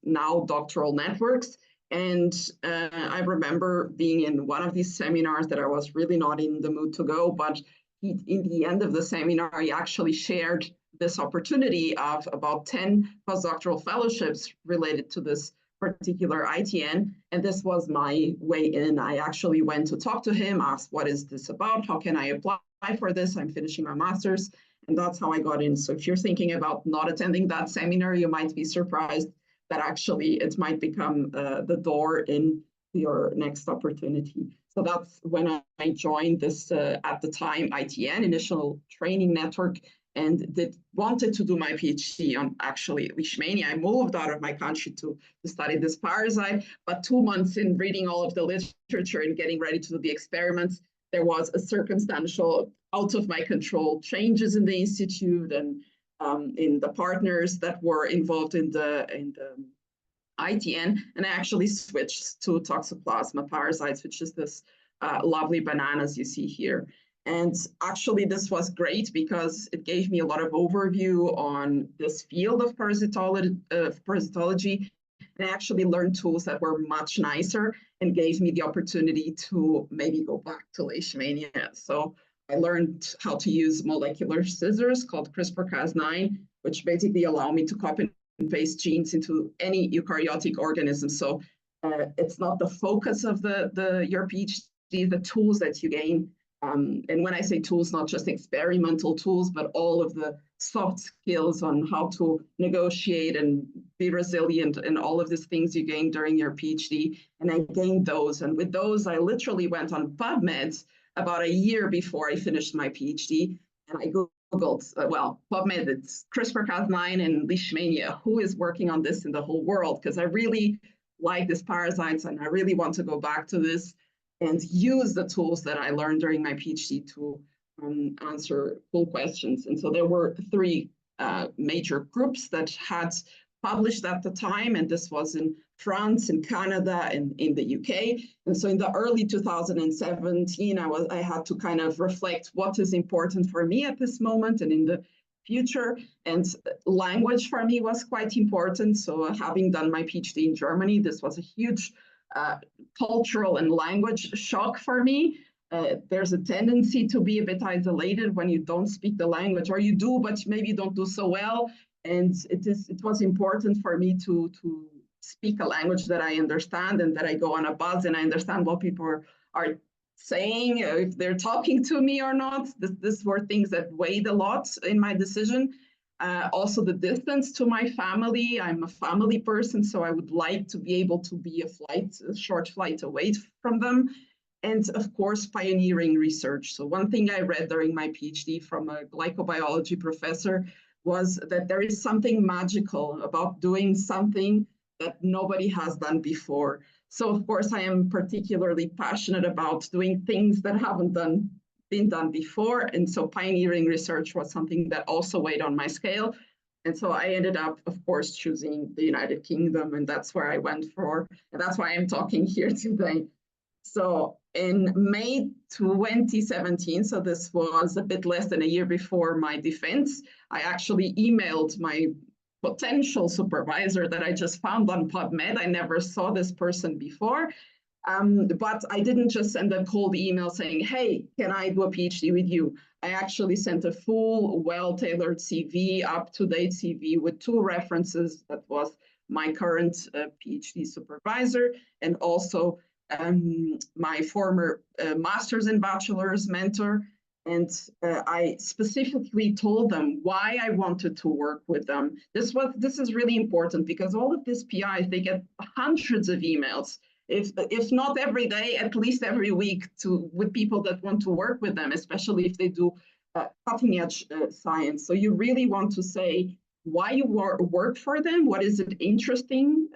now doctoral networks. And I remember being in one of these seminars that I was really not in the mood to go, but in the end of the seminar, he actually shared this opportunity of about 10 postdoctoral fellowships related to this particular ITN. And this was my way in. I actually went to talk to him, asked, what is this about? How can I apply for this? I'm finishing my master's. And that's how I got in. So if you're thinking about not attending that seminar, you might be surprised that actually it might become the door in your next opportunity. So that's when I joined this, at the time, ITN, Initial Training Network, and wanted to do my PhD on actually Leishmania. I moved out of my country to study this parasite, but 2 months in reading all of the literature and getting ready to do the experiments, there was a circumstantial, out of my control, changes in the institute and in the partners that were involved in the ITN, and I actually switched to Toxoplasma parasites, which is this lovely bananas you see here. And actually, this was great because it gave me a lot of overview on this field of parasitology, and I actually learned tools that were much nicer and gave me the opportunity to maybe go back to Leishmania. So I learned how to use molecular scissors called CRISPR-Cas9, which basically allow me to copy and paste genes into any eukaryotic organism. So it's not the focus of your PhD, the tools that you gain. And when I say tools, not just experimental tools, but all of the soft skills on how to negotiate and be resilient and all of these things you gain during your PhD. And I gained those. And with those, I literally went on PubMed about a year before I finished my PhD. And I Googled, well, PubMed, it's CRISPR-Cas9 and Leishmania. Who is working on this in the whole world? Because I really like these parasites and I really want to go back to this and use the tools that I learned during my PhD to answer full questions. And so there were 3 major groups that had published at the time, and this was in France, in Canada, and in the UK. And so in the early 2017, I had to kind of reflect what is important for me at this moment and in the future. And language for me was quite important. So having done my PhD in Germany, this was a huge cultural and language shock for me. There's a tendency to be a bit isolated when you don't speak the language, or you do, but maybe you don't do so well. And it was important for me to speak a language that I understand and that I go on a bus and I understand what people are saying, if they're talking to me or not. These were things that weighed a lot in my decision. Also the distance to my family. I'm a family person, so I would like to be able to be a short flight away from them. And of course, pioneering research. So one thing I read during my PhD from a glycobiology professor was that there is something magical about doing something that nobody has done before. So of course, I am particularly passionate about doing things that haven't been done before. And so pioneering research was something that also weighed on my scale. And so I ended up, of course, choosing the United Kingdom, and that's where I went for, and that's why I'm talking here today. So in May 2017, so this was a bit less than a year before my defense, I actually emailed my potential supervisor that I just found on PubMed. I never saw this person before. But I didn't just send a cold email saying, hey, can I do a PhD with you? I actually sent a full, well-tailored CV, up-to-date CV with 2 references. That was my current PhD supervisor and also my former master's and bachelor's mentor. And I specifically told them why I wanted to work with them. This is really important because all of these PIs, they get hundreds of emails, if not every day, at least every week, with people that want to work with them, especially if they do cutting edge science. So you really want to say why you work for them, what is it interesting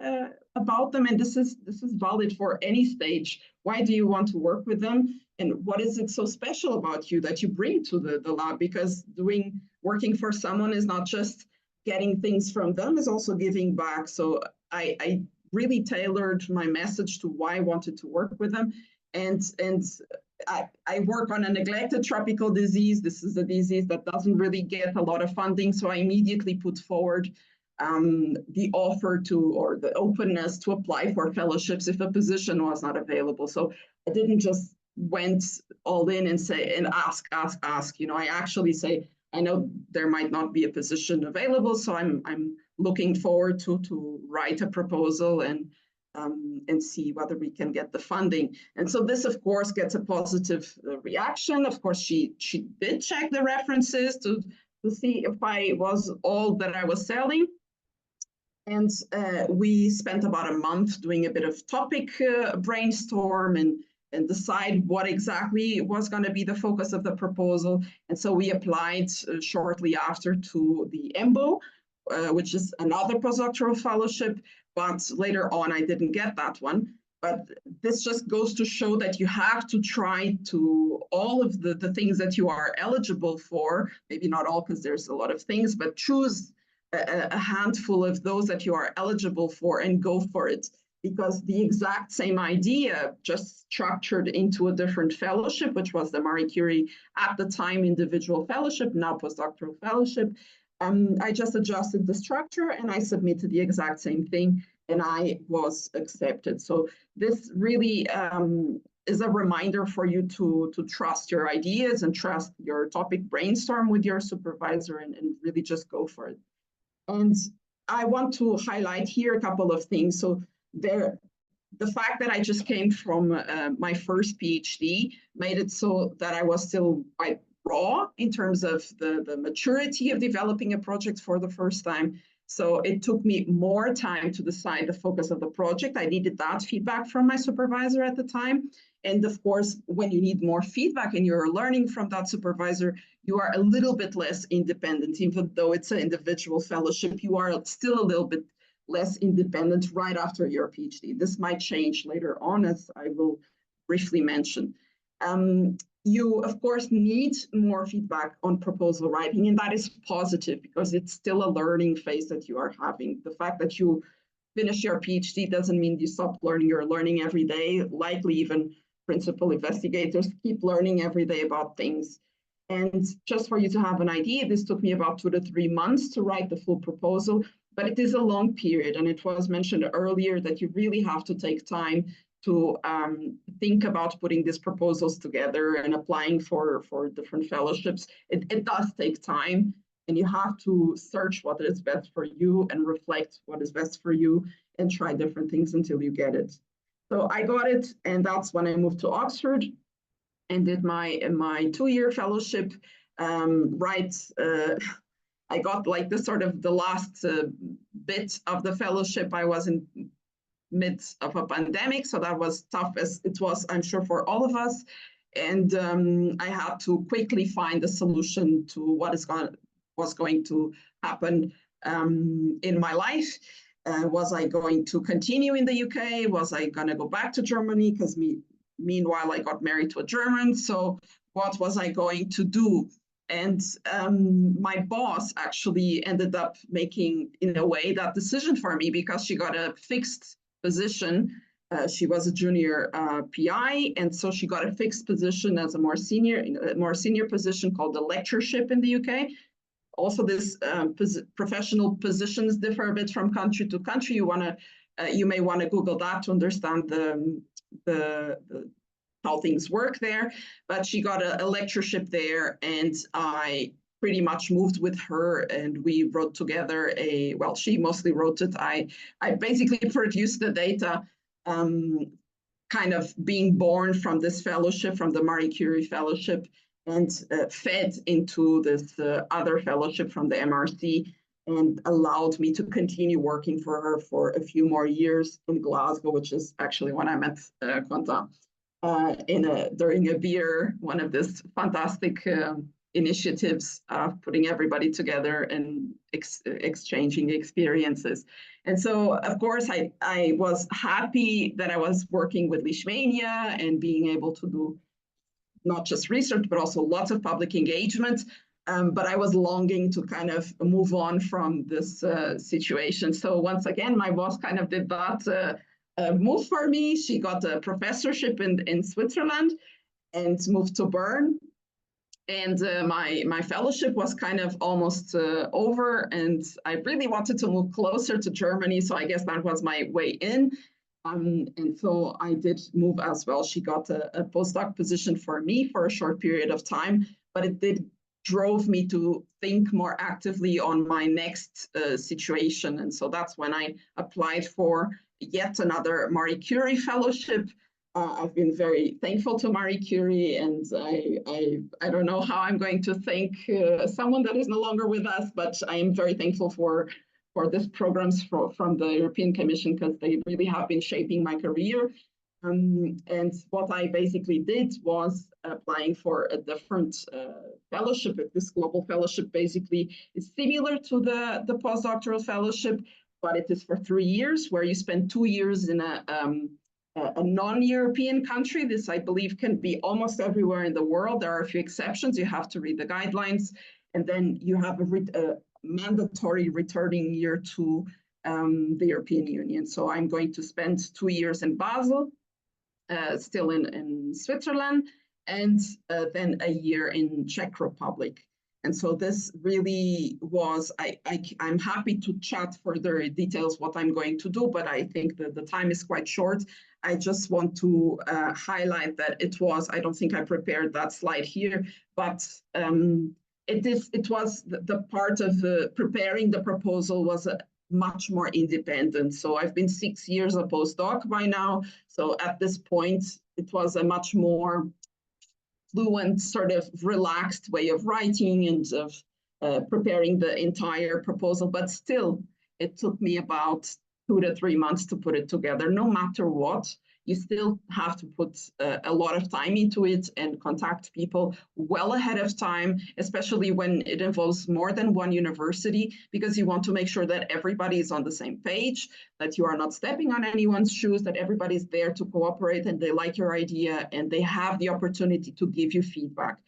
about them, and this is valid for any stage. Why do you want to work with them? and what is it so special about you that you bring to the lab? Because working for someone is not just getting things from them, is also giving back. So I really tailored my message to why I wanted to work with them. And I work on a neglected tropical disease. This is a disease that doesn't really get a lot of funding. So I immediately put forward the offer or the openness to apply for fellowships if a position was not available. So I didn't just went all in and say, and ask. I actually say, I know there might not be a position available, so I'm looking forward to write a proposal and see whether we can get the funding. And so this, of course, gets a positive reaction. Of course, she did check the references to see if I was all that I was selling. And we spent about a month doing a bit of topic brainstorm and decide what exactly was going to be the focus of the proposal. And so we applied shortly after to the EMBO, which is another postdoctoral fellowship, but later on I didn't get that one. But this just goes to show that you have to try to all of the things that you are eligible for, maybe not all because there's a lot of things, but choose a handful of those that you are eligible for and go for it. Because the exact same idea, just structured into a different fellowship, which was the Marie Curie, at the time, individual fellowship, now postdoctoral fellowship. I just adjusted the structure and I submitted the exact same thing and I was accepted. So this really is a reminder for you to trust your ideas and trust your topic brainstorm with your supervisor and really just go for it. And I want to highlight here a couple of things. So the fact that I just came from my first PhD made it so that I was still quite raw in terms of the maturity of developing a project for the first time. So it took me more time to decide the focus of the project. I needed that feedback from my supervisor at the time. And of course, when you need more feedback and you're learning from that supervisor, you are a little bit less independent. Even though it's an individual fellowship, you are still a little bit less independent right after your PhD. This might change later on, as I will briefly mention. You, of course, need more feedback on proposal writing, and that is positive because it's still a learning phase that you are having. The fact that you finish your PhD doesn't mean you stop learning. You're learning every day. Likely even principal investigators keep learning every day about things. And just for you to have an idea, this took me about 2 to 3 months to write the full proposal, but it is a long period. And it was mentioned earlier that you really have to take time to think about putting these proposals together and applying for different fellowships. It does take time, and you have to search what is best for you and reflect what is best for you and try different things until you get it. So I got it, and that's when I moved to Oxford and did my 2-year fellowship. I got like the sort of the last bit of the fellowship. I was in midst of a pandemic, so that was tough as it was, I'm sure, for all of us. And I had to quickly find a solution to what was going to happen in my life. Was I going to continue in the UK? Was I going to go back to Germany? Because meanwhile, I got married to a German. So what was I going to do? And my boss actually ended up making, in a way, that decision for me because she got a fixed position. She was a junior PI, and so she got a fixed position as a more senior position called a lectureship in the UK. Also, this professional positions differ a bit from country to country. You may want to Google that to understand how things work there. But she got a lectureship there, and I pretty much moved with her, and we wrote together she mostly wrote it. I basically produced the data, kind of being born from this fellowship, from the Marie Curie Fellowship, and fed into this other fellowship from the MRC, and allowed me to continue working for her for a few more years in Glasgow, which is actually when I met Quentin during a beer, one of these fantastic initiatives of putting everybody together and exchanging experiences. And so, of course, I was happy that I was working with Leishmania and being able to do not just research, but also lots of public engagement. But I was longing to kind of move on from this situation. So once again, my boss kind of did that move for me. She got a professorship in Switzerland and moved to Bern. And my fellowship was kind of almost over, and I really wanted to move closer to Germany. So I guess that was my way in. And so I did move as well. She got a postdoc position for me for a short period of time, but it drove me to think more actively on my next situation. And so that's when I applied for yet another Marie Curie fellowship. I've been very thankful to Marie Curie, and I don't know how I'm going to thank someone that is no longer with us, but I am very thankful for this programs from the European Commission, because they really have been shaping my career. And what I basically did was applying for a different fellowship. This global fellowship basically is similar to the postdoctoral fellowship, but it is for 3 years, where you spend 2 years in a non-European country. This, I believe, can be almost everywhere in the world. There are a few exceptions. You have to read the guidelines, and then you have a mandatory returning year to the European Union. So I'm going to spend 2 years in Basel, still in Switzerland, and then a year in Czech Republic. And so this really was, I'm happy to chat further details what I'm going to do, but I think that the time is quite short. I just want to highlight that it was, I don't think I prepared that slide here, but it was the part of preparing the proposal was much more independent. So I've been 6 years a postdoc by now. So at this point, it was a much more fluent, sort of relaxed way of writing and of preparing the entire proposal. But still, it took me about 2 to 3 months to put it together. No matter what, you still have to put a lot of time into it and contact people well ahead of time, especially when it involves more than one university, because you want to make sure that everybody is on the same page, that you are not stepping on anyone's shoes, that everybody's there to cooperate and they like your idea and they have the opportunity to give you feedback.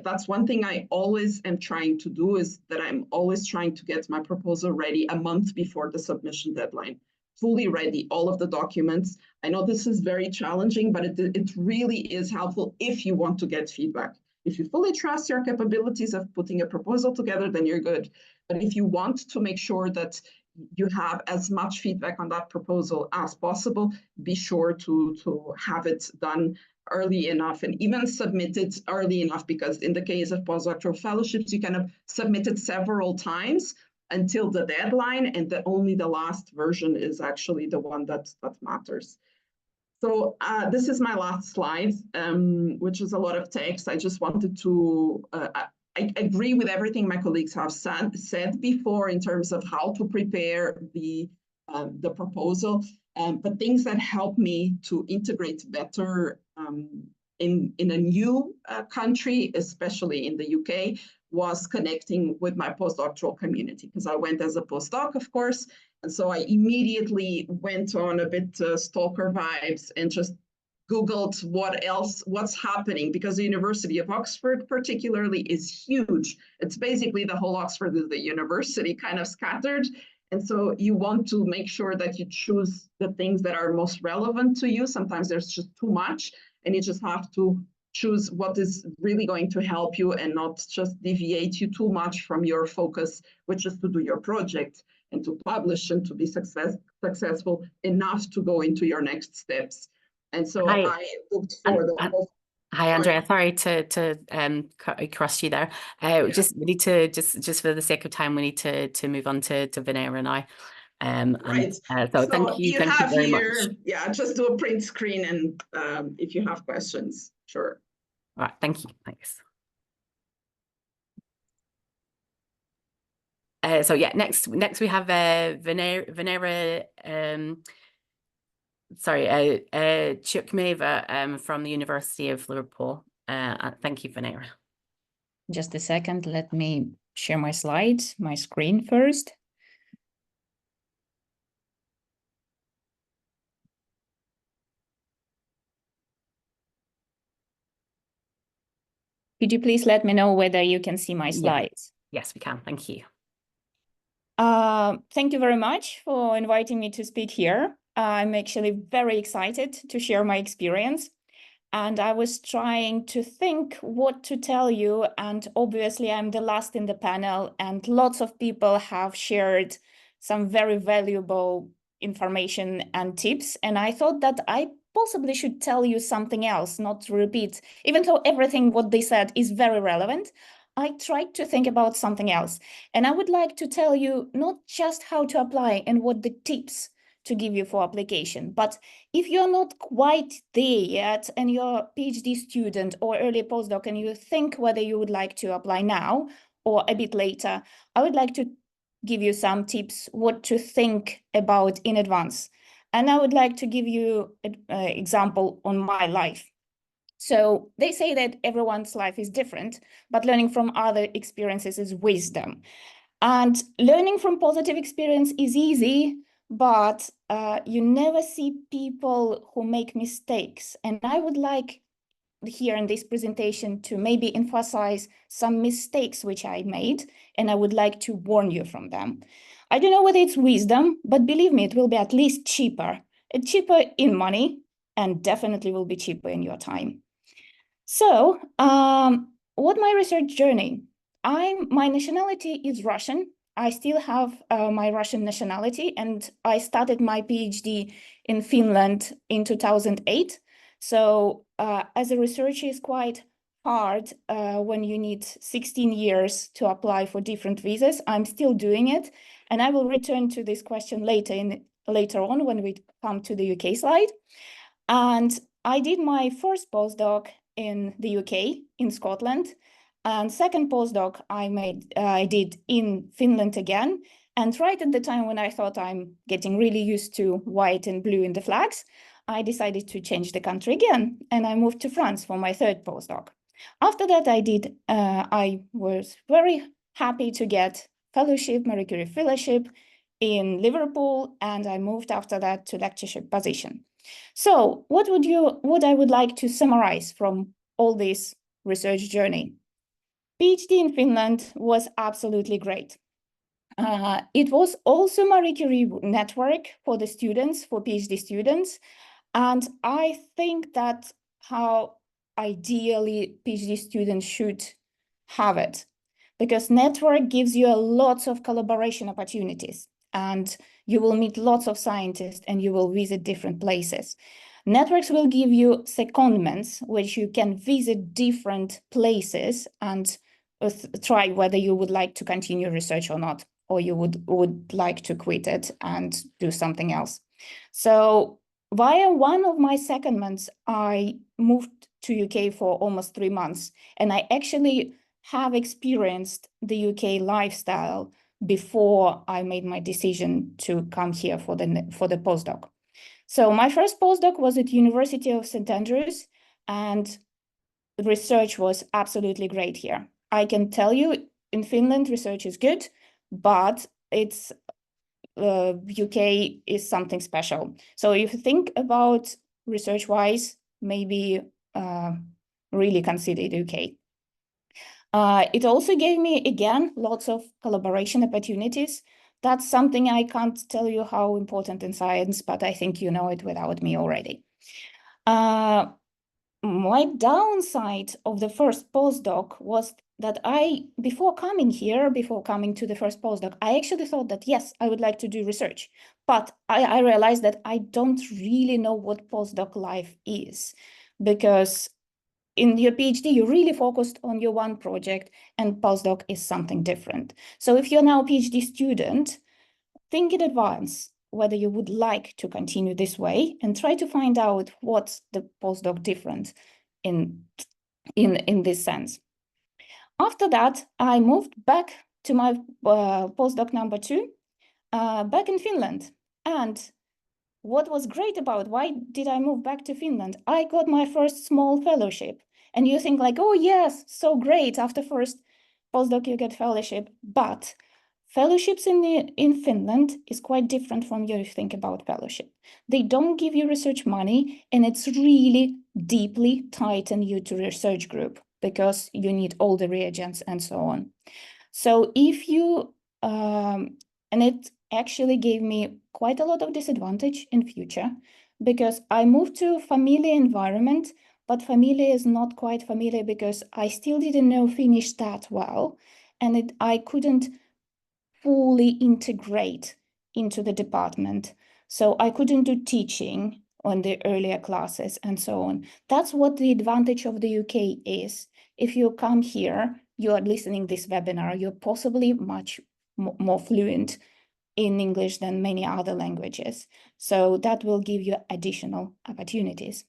That's one thing I always am trying to do, is that I'm always trying to get my proposal ready a month before the submission deadline. Fully ready, all of the documents. I know this is very challenging, but it really is helpful if you want to get feedback. If you fully trust your capabilities of putting a proposal together, then you're good. But if you want to make sure that you have as much feedback on that proposal as possible, be sure to have it done early enough and even submit it early enough, because in the case of postdoctoral fellowships, you kind of submit it several times until the deadline, and only the last version is actually the one that matters. So this is my last slide, which is a lot of text. I just wanted to, I agree with everything my colleagues have said before in terms of how to prepare the proposal, but things that help me to integrate better in a new country, especially in the UK, was connecting with my postdoctoral community, because I went as a postdoc, of course. And so I immediately went on a bit stalker vibes and just Googled what's happening, because the University of Oxford particularly is huge. It's basically the whole Oxford is the university kind of scattered. And so you want to make sure that you choose the things that are most relevant to you. Sometimes there's just too much, and you just have to choose what is really going to help you and not just deviate you too much from your focus, which is to do your project and to publish and to be successful enough to go into your next steps. And so I looked for Hi, Andrea. Sorry to cross you there. Just we need to just for the sake of time, we need to move on to Venera now. Right. So thank you very much. Yeah, just do a print screen, and if you have questions, sure. All right, thank you. Thanks. So yeah, next we have Venera Chukmeva from the University of Liverpool. Thank you, Venera. Just a second, let me share my slides, my screen first. Could you please let me know whether you can see my Yeah. slides? Yes, we can. Thank you. Thank you very much for inviting me to speak here. I'm actually very excited to share my experience. And I was trying to think what to tell you. And obviously, I'm the last in the panel, and lots of people have shared some very valuable information and tips. And I thought that I possibly should tell you something else, not to repeat, even though everything what they said is very relevant. I tried to think about something else. And I would like to tell you not just how to apply and what the tips to give you for application, but if you're not quite there yet and you're a PhD student or early postdoc and you think whether you would like to apply now or a bit later, I would like to give you some tips what to think about in advance. And I would like to give you an example on my life. So they say that everyone's life is different, but learning from other experiences is wisdom. And learning from positive experience is easy, but you never see people who make mistakes. And I would like here in this presentation to maybe emphasize some mistakes which I made, and I would like to warn you from them. I don't know whether it's wisdom, but believe me, it will be at least cheaper. Cheaper in money, and definitely will be cheaper in your time. So, what my research journey? My nationality is Russian. I still have my Russian nationality, and I started my PhD in Finland in 2008. So as a researcher, it's quite hard when you need 16 years to apply for different visas. I'm still doing it, and I will return to this question later on when we come to the UK slide. And I did my first postdoc in the UK, in Scotland, and second postdoc I did in Finland again. And right at the time when I thought I'm getting really used to white and blue in the flags, I decided to change the country again, and I moved to France for my third postdoc. After that, I was very happy to get fellowship, Marie Curie Fellowship in Liverpool, and I moved after that to lectureship position. So what I would like to summarize from all this research journey? PhD in Finland was absolutely great. It was also Marie Curie network for the students, for PhD students. And I think that's how ideally PhD students should have it, because network gives you a lot of collaboration opportunities, and you will meet lots of scientists and you will visit different places. Networks will give you secondments, which you can visit different places and try whether you would like to continue research or not, or you would like to quit it and do something else. So via one of my secondments, I moved to UK for almost 3 months, and I actually have experienced the UK lifestyle before I made my decision to come here for the postdoc. So my first postdoc was at University of St. Andrews, and research was absolutely great here. I can tell you in Finland, research is good, but it's UK is something special. So if you think about research-wise, maybe really consider the UK. It also gave me, again, lots of collaboration opportunities. That's something I can't tell you how important in science, but I think you know it without me already. My downside of the first postdoc was that before coming to the first postdoc, I actually thought that, yes, I would like to do research, but I realized that I don't really know what postdoc life is, because in your PhD, you're really focused on your one project, and postdoc is something different. So if you're now a PhD student, think in advance whether you would like to continue this way and try to find out what's the postdoc different in this sense. After that, I moved back to my postdoc number 2, back in Finland. And what was great about why did I move back to Finland? I got my first small fellowship. And you think like, oh yes, so great, after first postdoc you get fellowship. But fellowships in Finland is quite different from you think about fellowship. They don't give you research money, and it's really deeply tied in you to research group. because you need all the reagents and so on. So if you, and it actually gave me quite a lot of disadvantage in future, because I moved to familiar environment, but familiar is not quite familiar because I still didn't know Finnish that well, and I couldn't fully integrate into the department. So I couldn't do teaching on the earlier classes and so on. That's what the advantage of the UK is. If you come here, you are listening this webinar, you're possibly much more fluent in English than many other languages. So that will give you additional opportunities.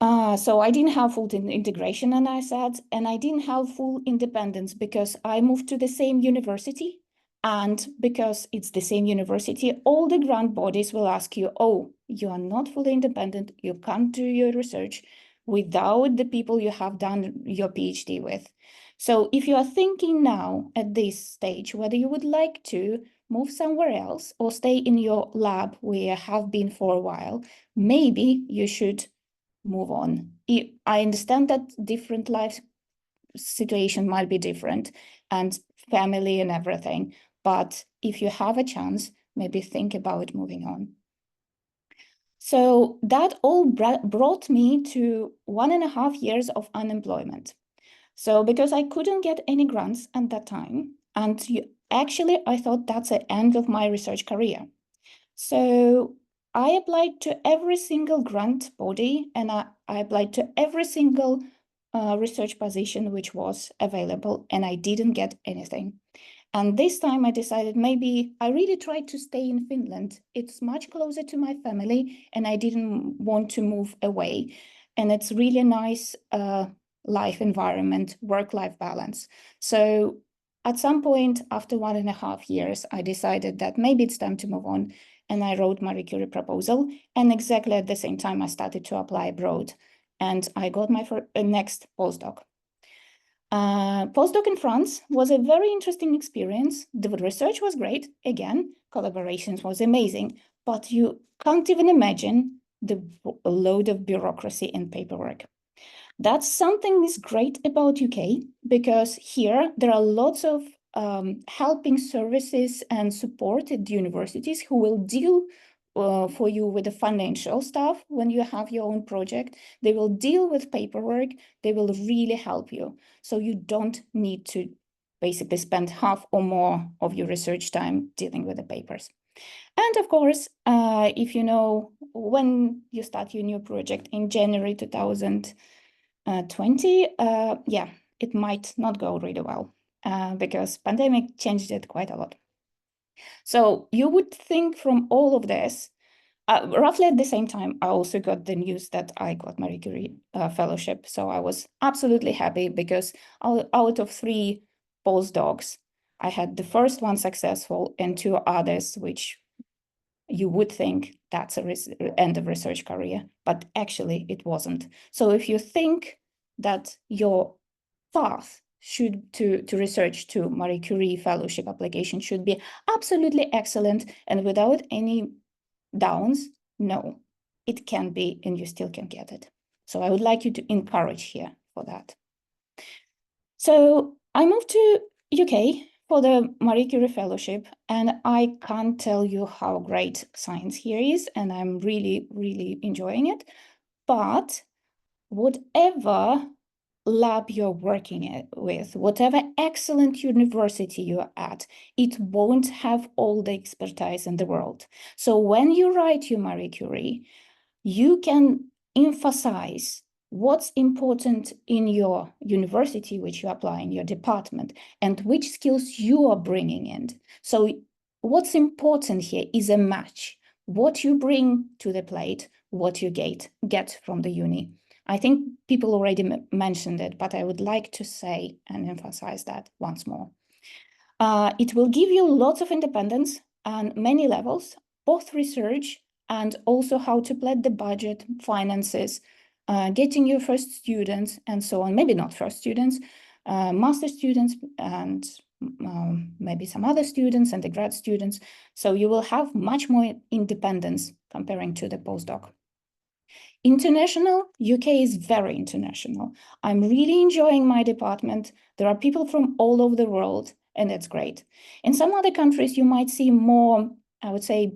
So I didn't have full integration, and I didn't have full independence because I moved to the same university. And because it's the same university, all the grant bodies will ask you, oh, you are not fully independent, you can't do your research without the people you have done your PhD with. So if you are thinking now at this stage whether you would like to move somewhere else or stay in your lab where you have been for a while, maybe you should move on. I understand that different life situation might be different and family and everything, but if you have a chance, maybe think about moving on. So that all brought me to 1.5 years of unemployment. So because I couldn't get any grants at that time, and actually I thought that's the end of my research career. So I applied to every single grant body, and I applied to every single research position which was available, and I didn't get anything. And this time I decided maybe I really tried to stay in Finland. It's much closer to my family, and I didn't want to move away. And it's really nice life environment, work-life balance. So at some point after 1.5 years, I decided that maybe it's time to move on. And I wrote Marie Curie proposal. And exactly at the same time, I started to apply abroad. And I got my next postdoc. Postdoc in France was a very interesting experience. The research was great. Again, collaborations was amazing. But you can't even imagine the load of bureaucracy and paperwork. That's something is great about UK, because here there are lots of helping services and support at universities who will deal for you with the financial stuff when you have your own project. They will deal with paperwork. They will really help you. So you don't need to basically spend half or more of your research time dealing with the papers. And of course, if you know when you start your new project in January 2020, yeah, it might not go really well because pandemic changed it quite a lot. So you would think from all of this, roughly at the same time, I also got the news that I got Marie Curie fellowship. So I was absolutely happy because out of 3 postdocs, I had the first one successful and 2 others, which you would think that's a end of research career, but actually it wasn't. So if you think that your path to research to Marie Curie fellowship application should be absolutely excellent and without any downs, no, it can be, and you still can get it. So I would like you to encourage here for that. So I moved to UK for the Marie Curie Fellowship, and I can't tell you how great science here is, and I'm really, really enjoying it. But whatever lab you're working with, whatever excellent university you're at, it won't have all the expertise in the world. So when you write your Marie Curie, you can emphasize what's important in your university, which you apply in your department, and which skills you are bringing in. So what's important here is a match. What you bring to the plate, what you get from the uni. I think people already mentioned it, but I would like to say and emphasize that once more. It will give you lots of independence on many levels, both research and also how to plan the budget, finances, getting your first students and so on. Maybe not first students, master students and maybe some other students and the grad students. So you will have much more independence comparing to the postdoc. International, UK is very international. I'm really enjoying my department. There are people from all over the world, and that's great. In some other countries, you might see more, I would say,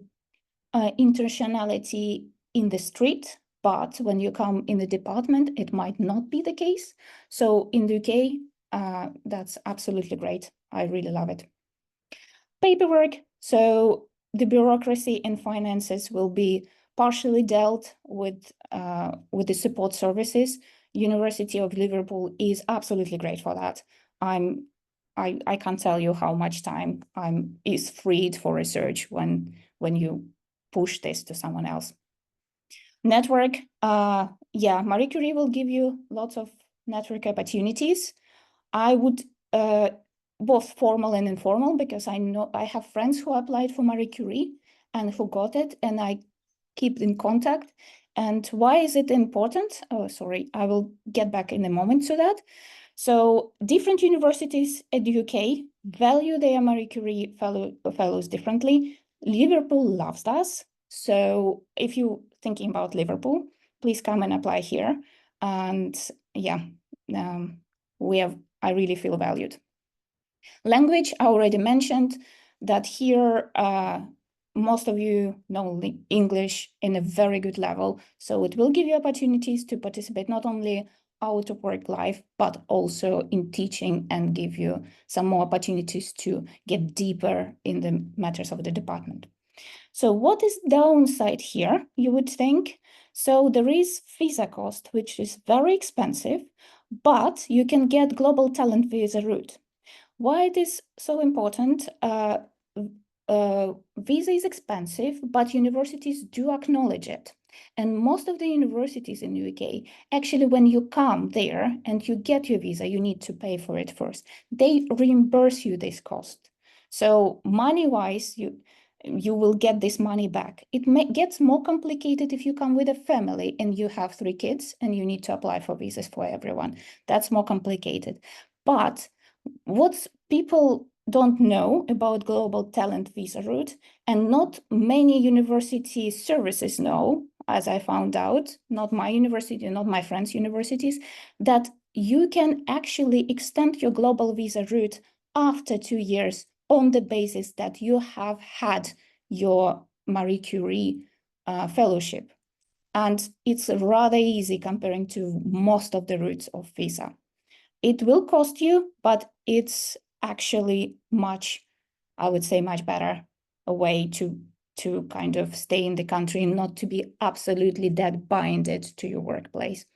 internationality in the street, but when you come in the department, it might not be the case. So in the UK, that's absolutely great. I really love it. Paperwork. So the bureaucracy and finances will be partially dealt with the support services. University of Liverpool is absolutely great for that. I can't tell you how much time is freed for research when you push this to someone else. Network, yeah, Marie Curie will give you lots of network opportunities. I would both formal and informal, because I know I have friends who applied for Marie Curie and who got it, and I keep in contact. And why is it important? Oh, sorry, I will get back in a moment to that. So different universities at the UK value their Marie Curie fellows differently. Liverpool loves us. So if you're thinking about Liverpool, please come and apply here. And yeah, I really feel valued. Language, I already mentioned that here, most of you know English in a very good level. So it will give you opportunities to participate not only out of work life, but also in teaching, and give you some more opportunities to get deeper in the matters of the department. So what is downside here, you would think? So there is visa cost, which is very expensive, but you can get global talent visa route. Why it is so important? Visa is expensive, but universities do acknowledge it. And most of the universities in the UK, actually, when you come there and you get your visa, you need to pay for it first. They reimburse you this cost. So money-wise, you will get this money back. It gets more complicated if you come with a family and you have 3 kids and you need to apply for visas for everyone. That's more complicated. But what people don't know about global talent visa route, and not many university services know, as I found out, not my university, not my friends' universities, that you can actually extend your global visa route after 2 years on the basis that you have had your Marie Curie fellowship. And it's rather easy comparing to most of the routes of visa. It will cost you, but it's actually much, I would say, much better a way to kind of stay in the country and not to be absolutely that binded to your workplace.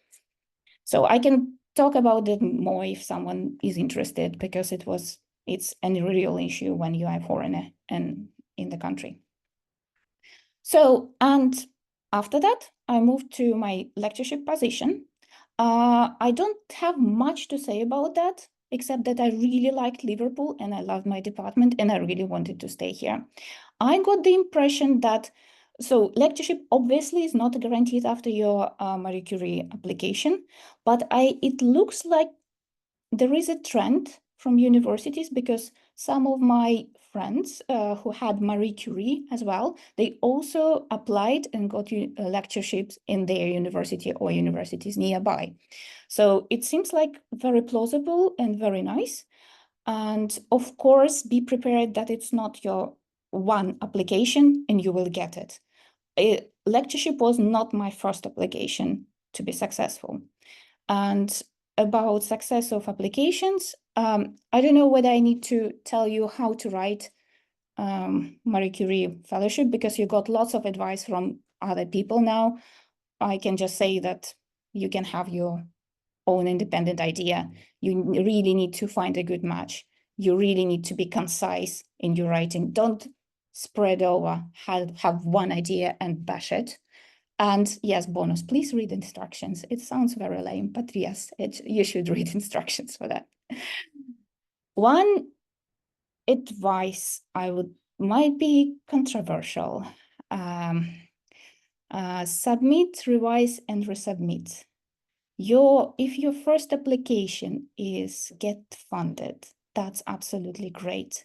So I can talk about it more if someone is interested, because it's a real issue when you are a foreigner and in the country. So, and after that, I moved to my lectureship position. I don't have much to say about that, except that I really liked Liverpool and I loved my department and I really wanted to stay here. I got the impression that, so lectureship obviously is not guaranteed after your Marie Curie application, but it looks like there is a trend from universities, because some of my friends who had Marie Curie as well, they also applied and got lectureships in their university or universities nearby. So it seems like very plausible and very nice. And of course, be prepared that it's not your one application and you will get it. Lectureship was not my first application to be successful. And about success of applications, I don't know whether I need to tell you how to write Marie Curie fellowship, because you got lots of advice from other people now. I can just say that you can have your own independent idea. You really need to find a good match. You really need to be concise in your writing. Don't spread over, have one idea and bash it. And yes, bonus, please read instructions. It sounds very lame, but yes, you should read instructions for that. One advice might be controversial. Submit, revise, and resubmit. If your first application is get funded, that's absolutely great.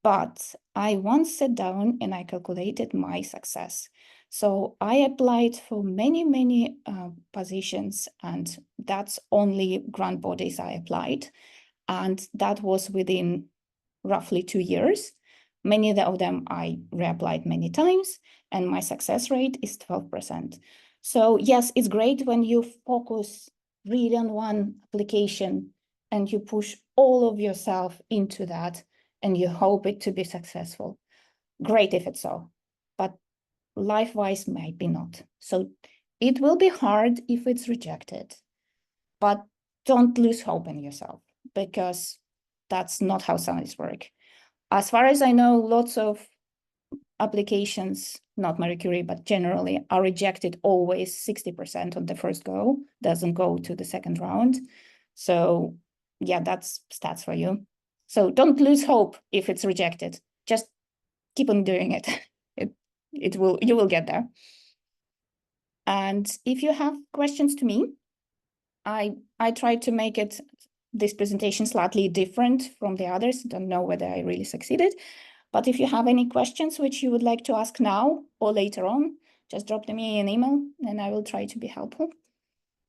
But I once sat down and I calculated my success. So I applied for many positions, and that's only grant bodies I applied. And that was within roughly 2 years. Many of them I reapplied many times, and my success rate is 12%. So yes, it's great when you focus really on one application and you push all of yourself into that and you hope it to be successful. Great if it's so, but life-wise maybe not. So it will be hard if it's rejected, but don't lose hope in yourself, because that's not how science works. As far as I know, lots of applications, not Marie Curie, but generally are rejected always 60% on the first go, doesn't go to the second round. So yeah, that's stats for you. So don't lose hope if it's rejected. Just keep on doing it. You will get there. And if you have questions to me, I tried to make this presentation slightly different from the others. Don't know whether I really succeeded, but if you have any questions which you would like to ask now or later on, just drop them in an email and I will try to be helpful.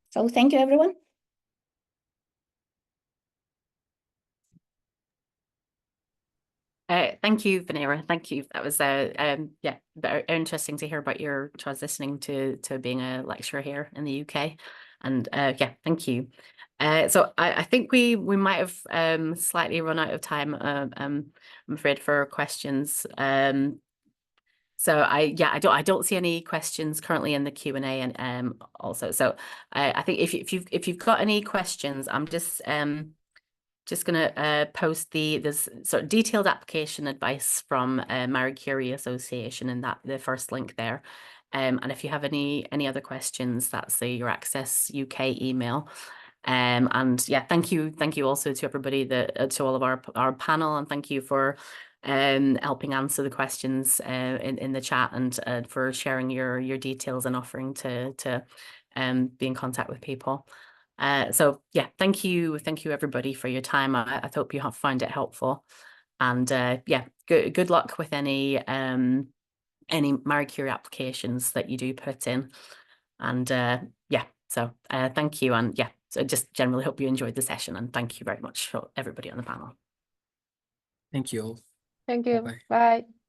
So thank you, everyone. Thank you, Venera. Thank you. That was yeah, very interesting to hear about your transitioning to being a lecturer here in the UK. And yeah, thank you. So I think we might have slightly run out of time. I'm afraid, for questions. So I don't see any questions currently in the Q&A, and also, so I think if you've got any questions, I'm just gonna post this sort of detailed application advice from Marie Curie Association in the first link there. And if you have any other questions, that's the EURAXESS UK email. And yeah, thank you also to everybody to all of our panel, and thank you for helping answer the questions in the chat, and for sharing your details and offering to be in contact with people. So yeah, thank you everybody for your time. I hope you have found it helpful, and yeah, good luck with any Marie Curie applications that you do put in, and yeah, so thank you, and yeah, so just generally hope you enjoyed the session, and thank you very much for everybody on the panel. Thank you all. Thank you. Bye-bye. Bye.